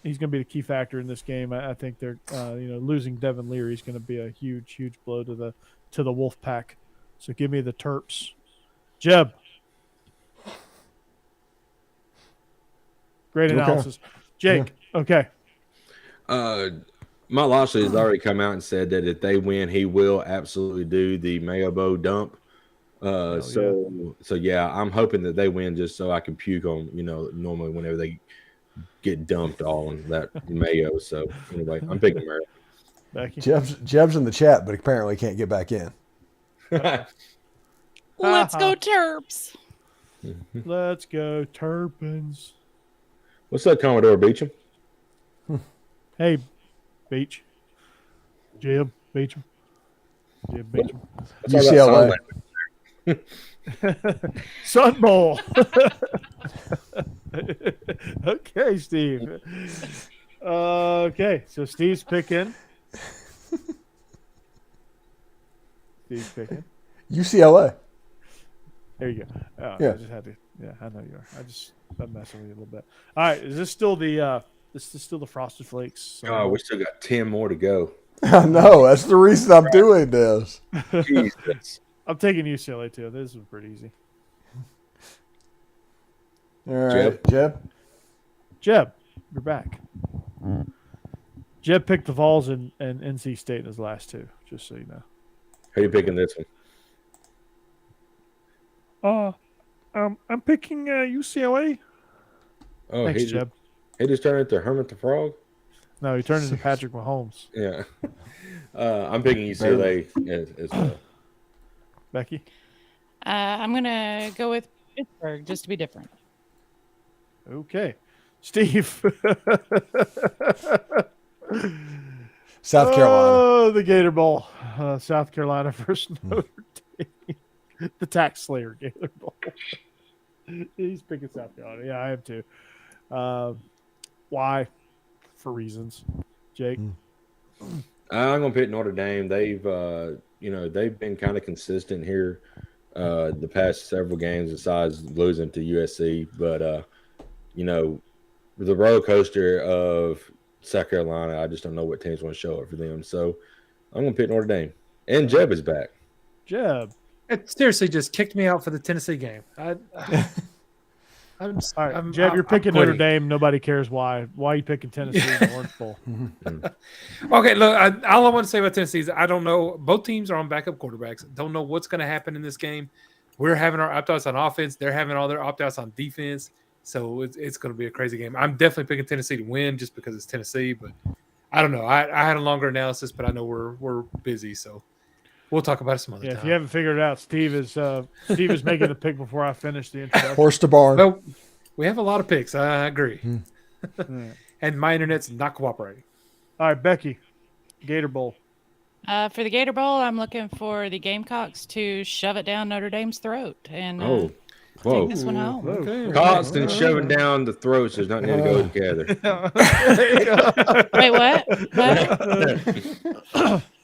he's going to be the key factor in this game. I think they're losing Devin Leary is going to be a huge blow to the Wolf Pack. So give me the Terps. Jeb. Great analysis. Jake. Okay. Matt Loxley has already come out and said that if they win, he will absolutely do the Mayo Bowl dump. So yeah, I'm hoping that they win just so I can puke on, normally whenever they get dumped all on that Mayo. So anyway, I'm picking Maryland. Becky. Jeb's in the chat, but apparently can't get back in. Let's go Terps. Let's go Terpins. What's up, Commodore Beecham? Hey, Beach. Jeb Beecham. Jeb Beecham. UCLA. Sun Bowl. Okay, Steve. Okay, so Steve's picking. UCLA. There you go. Oh, Yeah. I just had to. Yeah, I know you are. I'm messing with you a little bit. All right, is this still the Frosted Flakes? Oh, we still got 10 more to go. I know. That's the reason I'm doing this. Jesus. I'm taking UCLA too. This was pretty easy. All right, Jeb. Jeb, you're back. Jeb picked the Vols and NC State in his last two, just so you know. Who are you picking this one? I'm picking UCLA. Oh, Thanks, Jeb. He just turned into Hermit the Frog? No, he turned into Patrick Mahomes. Yeah. I'm picking UCLA as well. Becky? I'm going to go with Pittsburgh just to be different. Okay. Steve. South Carolina. Oh, the Gator Bowl. South Carolina versus Notre Dame. The Tax Slayer Gator Bowl. He's picking South Carolina. Yeah, I am too. Why? For reasons. Jake? I'm going to pick Notre Dame. They've been kind of consistent here the past several games besides losing to USC. But, the roller coaster of South Carolina, I just don't know what teams want to show up for them. So I'm going to pick Notre Dame. And Jeb is back. Jeb. It seriously just kicked me out for the Tennessee game. All right, Jeb, you're picking Notre Dame. Nobody cares why. Why are you picking Tennessee in the Orange Bowl? Okay, look, all I want to say about Tennessee is I don't know. Both teams are on backup quarterbacks. Don't know what's going to happen in this game. We're having our opt-outs on offense. They're having all their opt-outs on defense. So it's going to be a crazy game. I'm definitely picking Tennessee to win just because it's Tennessee, but I don't know. I had a longer analysis, but I know we're busy, so we'll talk about it some other time. If you haven't figured it out, Steve is making the pick before I finish the introduction. Horse to barn. Well, we have a lot of picks. I agree. Yeah. And my internet's not cooperating. All right, Becky, Gator Bowl. For the Gator Bowl, I'm looking for the Gamecocks to shove it down Notre Dame's throat and Whoa. take this one home. Okay. Constant shoving down the throats. There's nothing here to go together. Wait, what?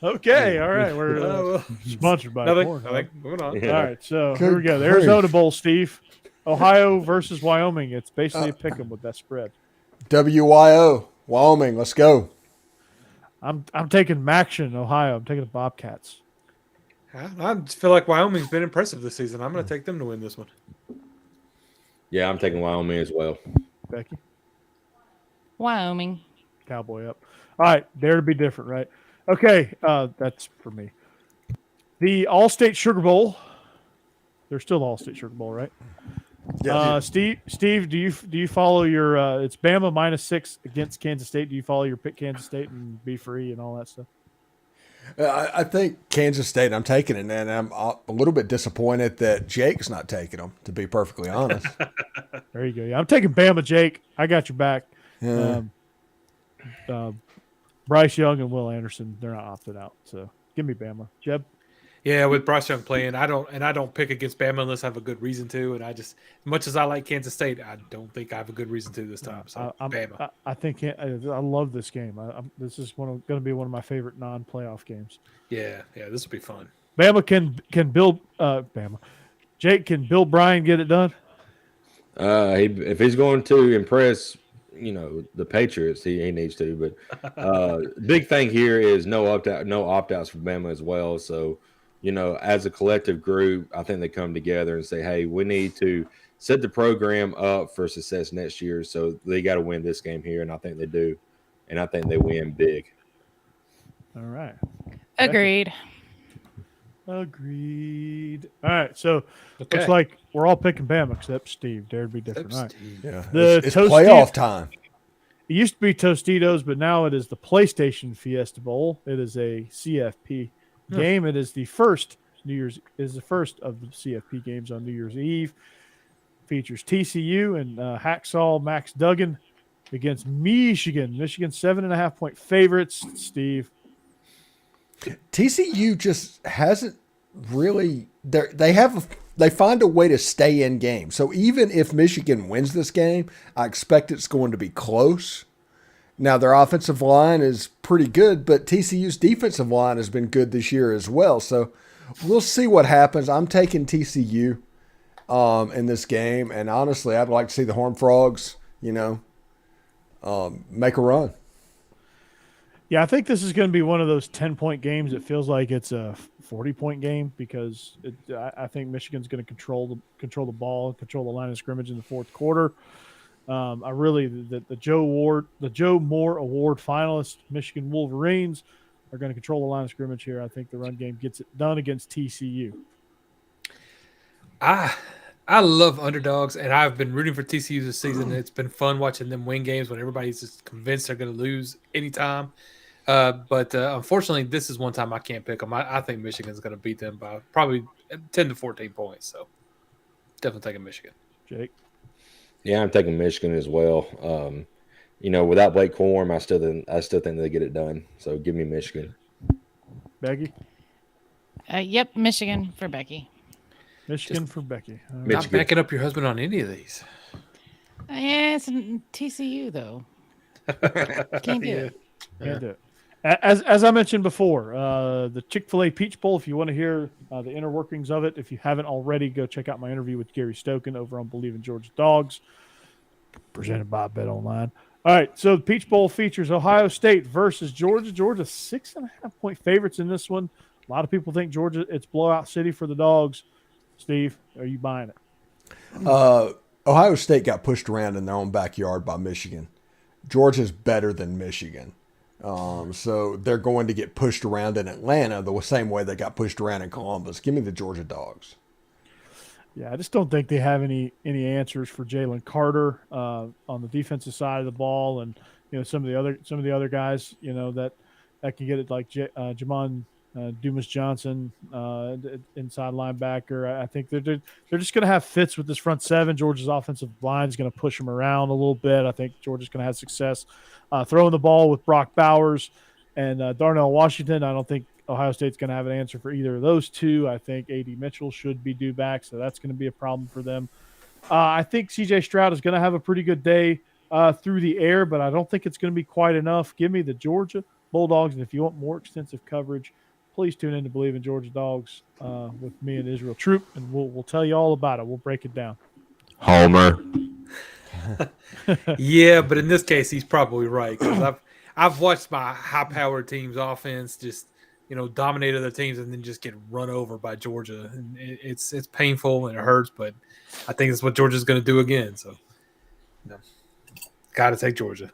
Okay, all right. We're sponsored by Corn. Moving on. Yeah. All right, so Good here we go. The grief. Arizona Bowl, Steve. Ohio versus Wyoming. It's basically a pick 'em with that spread. WYO, Wyoming. Let's go. I'm taking Maction, Ohio. I'm taking the Bobcats. I just feel like Wyoming's been impressive this season. I'm going to take them to win this one. Yeah, I'm taking Wyoming as well. Becky, Wyoming. Cowboy up. All right, dare to be different, right? Okay, that's for me. The All-State Sugar Bowl. They're still the All-State Sugar Bowl, right? Steve, do you follow your? It's Bama -6 against Kansas State. Do you follow your pick Kansas State and be free and all that stuff? I think Kansas State, I'm taking it, and I'm a little bit disappointed that Jake's not taking them, to be perfectly honest. There you go. Yeah, I'm taking Bama, Jake. I got your back. Yeah. Bryce Young and Will Anderson, they're not opted out. So give me Bama. Jeb? Yeah, with Bryce Young playing, I don't pick against Bama unless I have a good reason to. And I just, as much as I like Kansas State, I don't think I have a good reason to this time. So Bama. I think I love this game. This is going to be one of my favorite non-playoff games. Yeah, this will be fun. Bama can build Bama. Jake, can Bill Bryan get it done? If he's going to impress, the Patriots, he needs to. But big thing here is no opt-outs for Bama as well. So, as a collective group, I think they come together and say, hey, we need to set the program up for success next year. So they got to win this game here, and I think they do. And I think they win big. All right. Agreed. Agreed. All right, so looks like we're all picking Bama except Steve. Dare to be different. All right. Yeah. The It's playoff time. It used to be Tostitos, but now it is the PlayStation Fiesta Bowl. It is a CFP game. It is the first of the CFP games on New Year's Eve. Features TCU and Hacksaw Max Duggan against Michigan. Michigan 7.5-point favorites. Steve. TCU just hasn't really. They find a way to stay in game. So even if Michigan wins this game, I expect it's going to be close. Now their offensive line is pretty good, but TCU's defensive line has been good this year as well. So we'll see what happens. I'm taking TCU in this game, and honestly, I'd like to see the Horned Frogs, make a run. Yeah, I think this is going to be one of those 10-point games. It feels like it's a 40-point game because I think Michigan's going to control the ball, control the line of scrimmage in the fourth quarter. The Joe Moore Award finalists, Michigan Wolverines, are going to control the line of scrimmage here. I think the run game gets it done against TCU. I love underdogs, and I've been rooting for TCU this season. It's been fun watching them win games when everybody's just convinced they're going to lose anytime. But unfortunately, this is one time I can't pick them. I think Michigan's going to beat them by probably 10 to 14 points. So definitely taking Michigan. Jake? Yeah, I'm taking Michigan as well. Without Blake Corum, I still think they get it done. So give me Michigan. Becky? Yep, Michigan for Becky. Michigan for Becky. Not backing up your husband on any of these. Yeah, it's TCU though. Can't do it. Can't do it. As I mentioned before, the Chick-fil-A Peach Bowl, if you want to hear the inner workings of it, if you haven't already, go check out my interview with Gary Stoken over on Bleav In Georgia Dawgs, presented by Bet Online. All right, so the Peach Bowl features Ohio State versus Georgia. Georgia 6.5-point favorites in this one. A lot of people think Georgia, it's blowout city for the Dogs. Steve, are you buying it? Ohio State got pushed around in their own backyard by Michigan. Georgia's better than Michigan. So they're going to get pushed around in Atlanta the same way they got pushed around in Columbus. Give me the Georgia Dogs. Yeah, I just don't think they have any answers for Jalen Carter on the defensive side of the ball. And, some of the other guys, that can get it, like Jamon Dumas Johnson, inside linebacker. I think they're just going to have fits with this front seven. Georgia's offensive line is going to push them around a little bit. I think Georgia's going to have success throwing the ball with Brock Bowers and Darnell Washington. I don't think Ohio State's going to have an answer for either of those two. I think A.D. Mitchell should be due back, so that's going to be a problem for them. I think C.J. Stroud is going to have a pretty good day through the air, but I don't think it's going to be quite enough. Give me the Georgia Bulldogs, and if you want more extensive coverage, please tune in to Bleav in Georgia Dawgs with me and Israel Troop, and we'll tell you all about it. We'll break it down. Homer. Yeah, but in this case, he's probably right, because I've watched my high-powered team's offense just dominate other teams and then just get run over by Georgia, and it's painful and it hurts, but I think it's what Georgia's going to do again. So, got to take Georgia.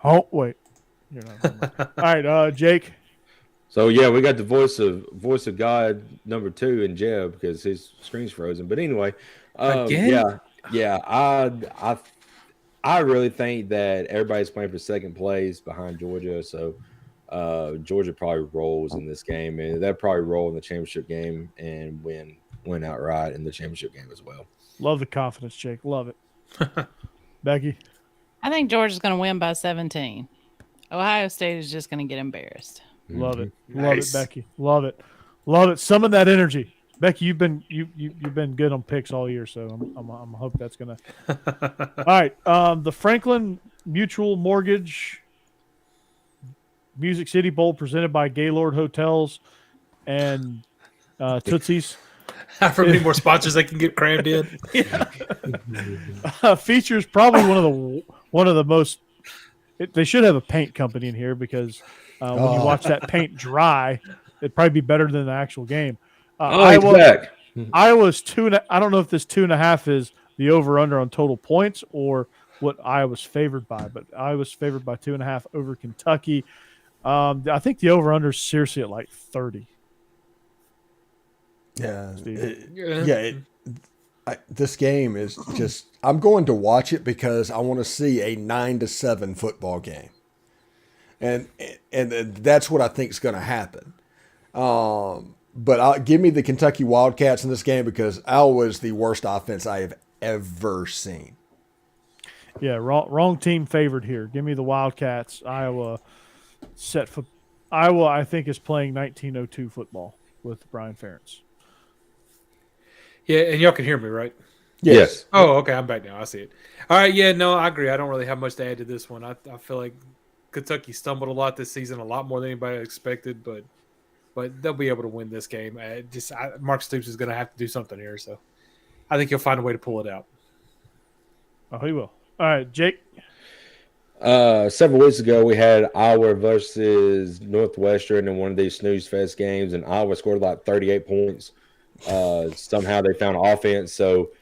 Oh wait, you're not. All right, Jake. So yeah, we got the voice of God number 2 in Jeb because his screen's frozen. But anyway, Again? I really think that everybody's playing for second place behind Georgia. So Georgia probably rolls in this game, and they'll probably roll in the championship game and win outright in the championship game as well. Love the confidence, Jake. Love it. Becky. I think Georgia's going to win by 17. Ohio State is just going to get embarrassed. Love it. Nice. Love it, Becky. Love it. Love it. Some of that energy. Becky, you've been good on picks all year, so I'm hope that's gonna. All right. The Franklin Mutual Mortgage Music City Bowl presented by Gaylord Hotels and Tootsie's. How many more sponsors they can get crammed in? Features probably one of the most. They should have a paint company in here because when you watch that paint dry, it'd probably be better than the actual game. Iowa's 2.5. I don't know if this 2.5 is the over/under on total points or what Iowa's favored by, but Iowa's favored by 2.5 over Kentucky. I think the over/under is seriously at like 30. Yeah, this game is just. I'm going to watch it because I want to see a 9-7 football game, and that's what I think is going to happen. But give me the Kentucky Wildcats in this game because Iowa is the worst offense I have ever seen. Yeah, wrong team favored here. Give me the Wildcats. Iowa, I think, is playing 1902 football with Brian Ferentz. Yeah, and y'all can hear me, right? Yes. Oh, okay. I'm back now. I see it. All right. Yeah, no, I agree. I don't really have much to add to this one. I feel like Kentucky stumbled a lot this season, a lot more than anybody expected, but they'll be able to win this game. Mark Stoops is going to have to do something here, so I think he'll find a way to pull it out. Oh, he will. All right, Jake. Several weeks ago, we had Iowa versus Northwestern in one of these snooze fest games, and Iowa scored like 38 points. Somehow they found offense. So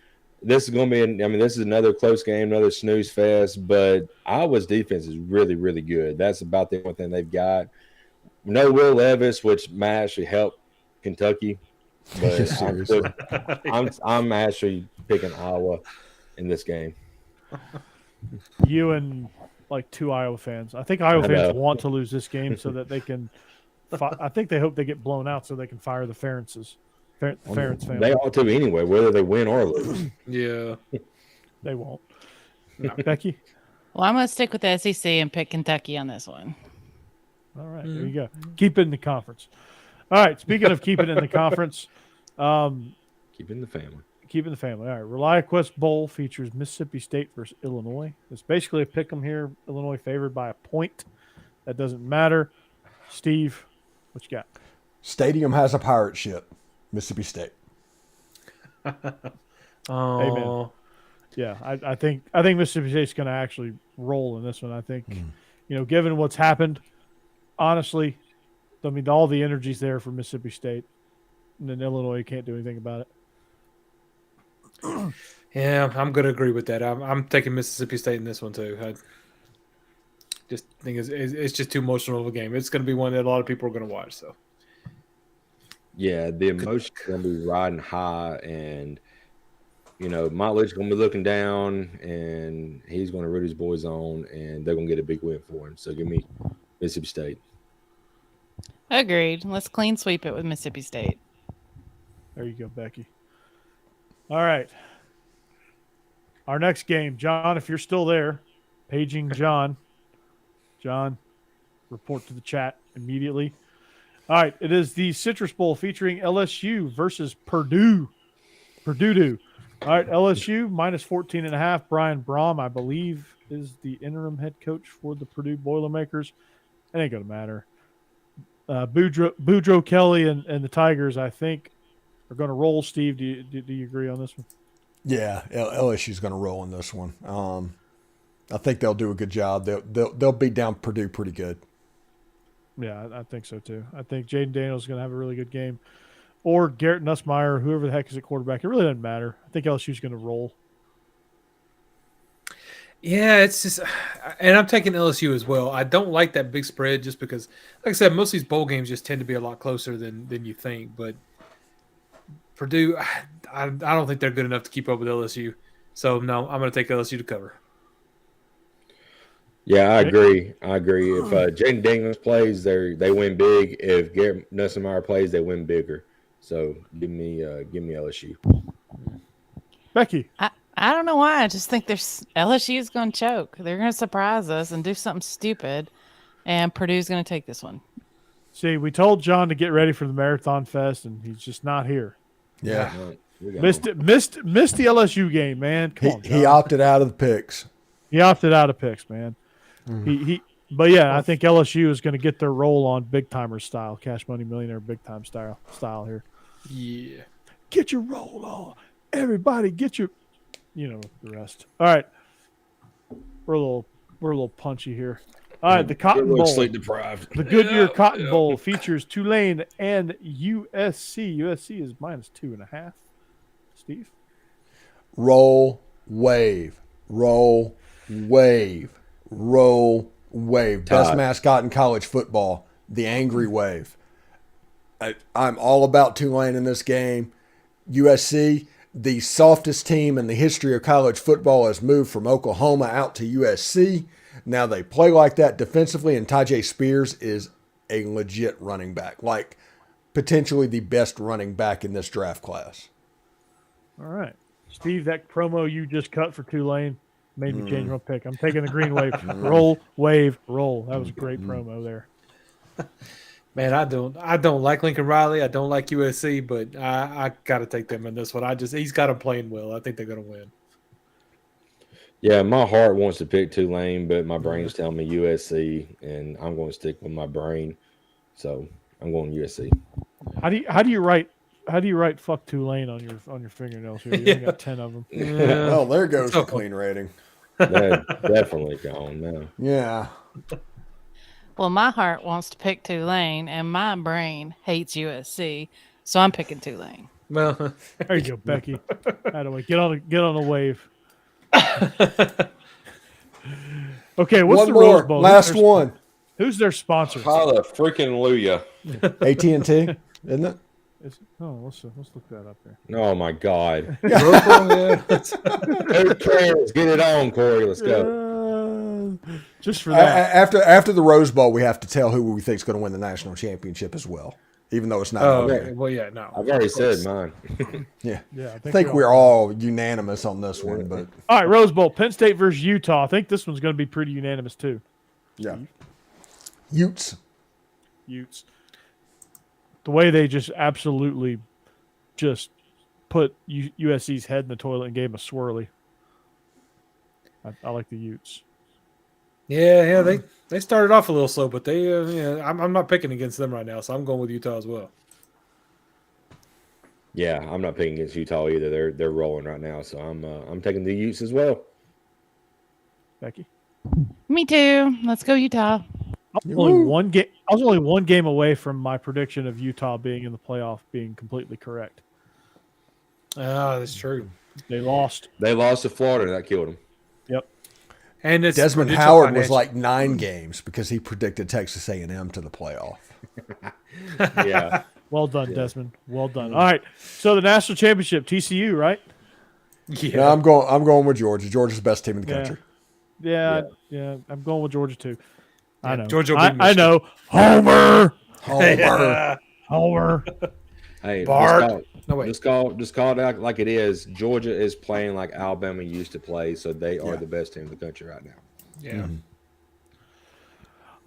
this is going to be, this is another close game, another snooze fest, but Iowa's defense is really, really good. That's about the only thing they've got. No Will Levis, which might actually help Kentucky, but I'm actually picking Iowa in this game. You and like 2 Iowa fans. I think Iowa fans want to lose this game so that they can. I think they hope they get blown out so they can fire the Ferentzes. Ferentz family. They ought to anyway, whether they win or lose. Yeah, they won't. No. Becky. Well, I'm going to stick with the SEC and pick Kentucky on this one. All right, there you go. Keep it in the conference. All right, speaking of keeping it in the conference, keep it in the family. Keep it in the family. All right, ReliaQuest Bowl features Mississippi State versus Illinois. It's basically a pick 'em here. Illinois favored by a point. That doesn't matter. Steve, what you got? Stadium has a pirate ship. Mississippi State. Amen. Yeah, I think Mississippi State's going to actually roll in this one. I think, given what's happened, honestly, all the energy's there for Mississippi State, and then Illinois can't do anything about it. Yeah, I'm going to agree with that. I'm taking Mississippi State in this one too. I just think it's just too emotional of a game. It's going to be one that a lot of people are going to watch. So. Yeah, the emotion's going to be riding high, and Motley's going to be looking down, and he's going to root his boys on, and they're going to get a big win for him. So give me Mississippi State. Agreed. Let's clean sweep it with Mississippi State. There you go, Becky. All right. Our next game, John, if you're still there, paging John. John, report to the chat immediately. All right, it is the Citrus Bowl featuring LSU versus Purdue. Purdue. All right, LSU minus 14.5. Brian Brom, I Bleav, is the interim head coach for the Purdue Boilermakers. It ain't going to matter. Boudreaux Kelly and the Tigers, I think, are going to roll. Steve, do you agree on this one? Yeah, LSU's going to roll in this one. I think they'll do a good job. They'll beat down Purdue pretty good. Yeah, I think so too. I think Jaden Daniels is going to have a really good game. Or Garrett Nussmeier, whoever the heck is at quarterback. It really doesn't matter. I think LSU's going to roll. Yeah, it's just – and I'm taking LSU as well. I don't like that big spread just because, like I said, most of these bowl games just tend to be a lot closer than you think. But Purdue, I don't think they're good enough to keep up with LSU. So, no, I'm going to take LSU to cover. Yeah, I agree. If Jaden Daniels plays, they win big. If Garrett Nussmeier plays, they win bigger. So give me LSU. Becky. I don't know why. I just think LSU is going to choke. They're going to surprise us and do something stupid, and Purdue's going to take this one. See, we told John to get ready for the Marathon Fest, and he's just not here. Yeah, missed the LSU game, man. Come on, John. He opted out of the picks. He opted out of picks, man. Mm-hmm. But yeah, I think LSU is going to get their roll on big timer style, Cash Money Millionaire big time style here. Yeah, get your roll on, everybody. Get your, the rest. All right, we're a little punchy here. All right, the Cotton Bowl, sleep deprived. The Goodyear Cotton Bowl features Tulane and USC. USC is minus 2.5. Steve, roll, wave, roll, wave. Roll, wave. Best mascot in college football, the Angry Wave. I'm all about Tulane in this game. USC, the softest team in the history of college football, has moved from Oklahoma out to USC. Now they play like that defensively, and Tyjae Spears is a legit running back, like potentially the best running back in this draft class. All right. Steve, that promo you just cut for Tulane made me change my pick. I'm taking the green wave. Roll, wave, roll. That was a great promo there. Man, I don't like Lincoln Riley. I don't like USC, but I got to take them in this one. He's got them playing well. I think they're going to win. Yeah, my heart wants to pick Tulane, but my brain's telling me USC, and I'm going to stick with my brain. So I'm going USC. How do you write fuck Tulane on your fingernails here? You only got 10 of them. Yeah. Well, there goes the clean rating. That definitely gone now. Yeah. Well, my heart wants to pick Tulane, and my brain hates USC, so I'm picking Tulane. Well, there you go, Becky. How do I get on the wave? Okay, what's one the more Rose Bowl? last one? Who's their sponsor? Holla freaking Luya. AT&T, isn't it? Let's look that up there. Oh my God! Who cares? Get it on, Corey. Let's go. Just for that. After the Rose Bowl, we have to tell who we think is going to win the national championship as well, even though it's not. Okay. Well, yeah, no. I've already said mine. Yeah. I think we're all unanimous on this one, but all right, Rose Bowl, Penn State versus Utah. I think this one's going to be pretty unanimous too. Yeah. Utes. The way they just absolutely just put USC's head in the toilet and gave him a swirly. I like the Utes. Yeah, they started off a little slow, but I'm not picking against them right now, so I'm going with Utah as well. Yeah, I'm not picking against Utah either. They're rolling right now, so I'm taking the Utes as well. Becky, me too. Let's go Utah. I was only one game away from my prediction of Utah being in the playoff being completely correct. That's true. They lost. They lost to Florida. That killed them. Yep. And Desmond Howard was like 9 games because he predicted Texas A&M to the playoff. Yeah. Well done, Desmond. Well done. All right. So the national championship, TCU, right? Yeah. No, I'm going with Georgia. Georgia's the best team in the Yeah. country. Yeah. I'm going with Georgia too. I Yeah, know. Georgia will beat I know. Homer. Homer. Homer. Hey, Bart. No, wait. just call it out like it is. Georgia is playing like Alabama used to play, so they are the best team in the country right now. Yeah. Mm-hmm.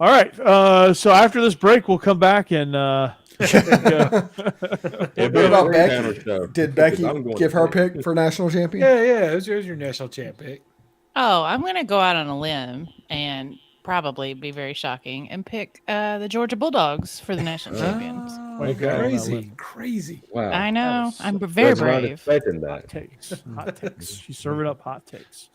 All right. So after this break, we'll come back and What about Becky? Did Becky give her pick for national champion? Yeah. Who's your national champ pick? Oh, I'm going to go out on a limb and probably be very shocking and pick the Georgia Bulldogs for the national champions. Okay. Crazy. Wow. I know. I'm very brave. Expecting Hot that. takes. Hot takes. She's serving up hot takes.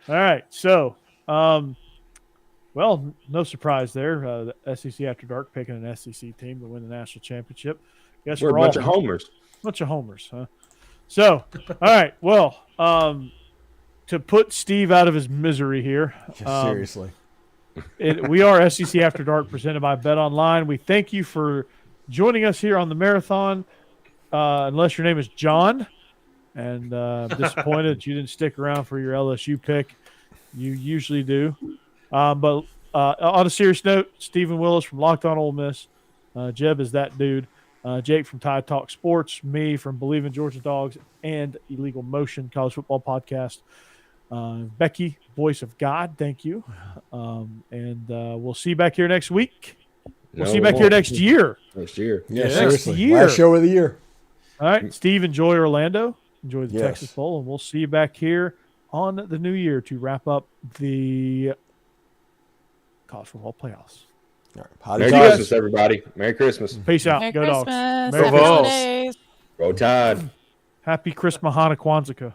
All right. So, well, no surprise there. The SEC After Dark picking an SEC team to win the national championship. Guess We're a bunch of homers. Bunch of homers, huh? So, all right. Well, to put Steve out of his misery here. Seriously. We are SEC After Dark presented by Bet Online. We thank you for joining us here on the marathon. Unless your name is John, and I'm disappointed that you didn't stick around for your LSU pick. You usually do. But on a serious note, Stephen Willis from Locked On Ole Miss, Jeb is that dude, Jake from Tide Talk Sports, me from Bleav In Georgia Dawgs and Illegal Motion College Football Podcast. Becky, voice of God, thank you. And we'll see you back here next week. We'll see you back here next year. Next year. Yeah, next seriously. year. Last show of the year. All right, Steve, enjoy Orlando. Enjoy the Yes. Texas Bowl, and we'll see you back here on the new year to wrap up the college football playoffs. All right. Merry Christmas, everybody. Merry Christmas. Peace out. Merry Go Christmas. Dogs. Go Merry Happy Vols. holidays. Roll Tide. Happy Christmas, Mahana Kwanzaa.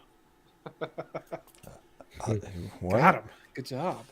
What? Got him. Good job.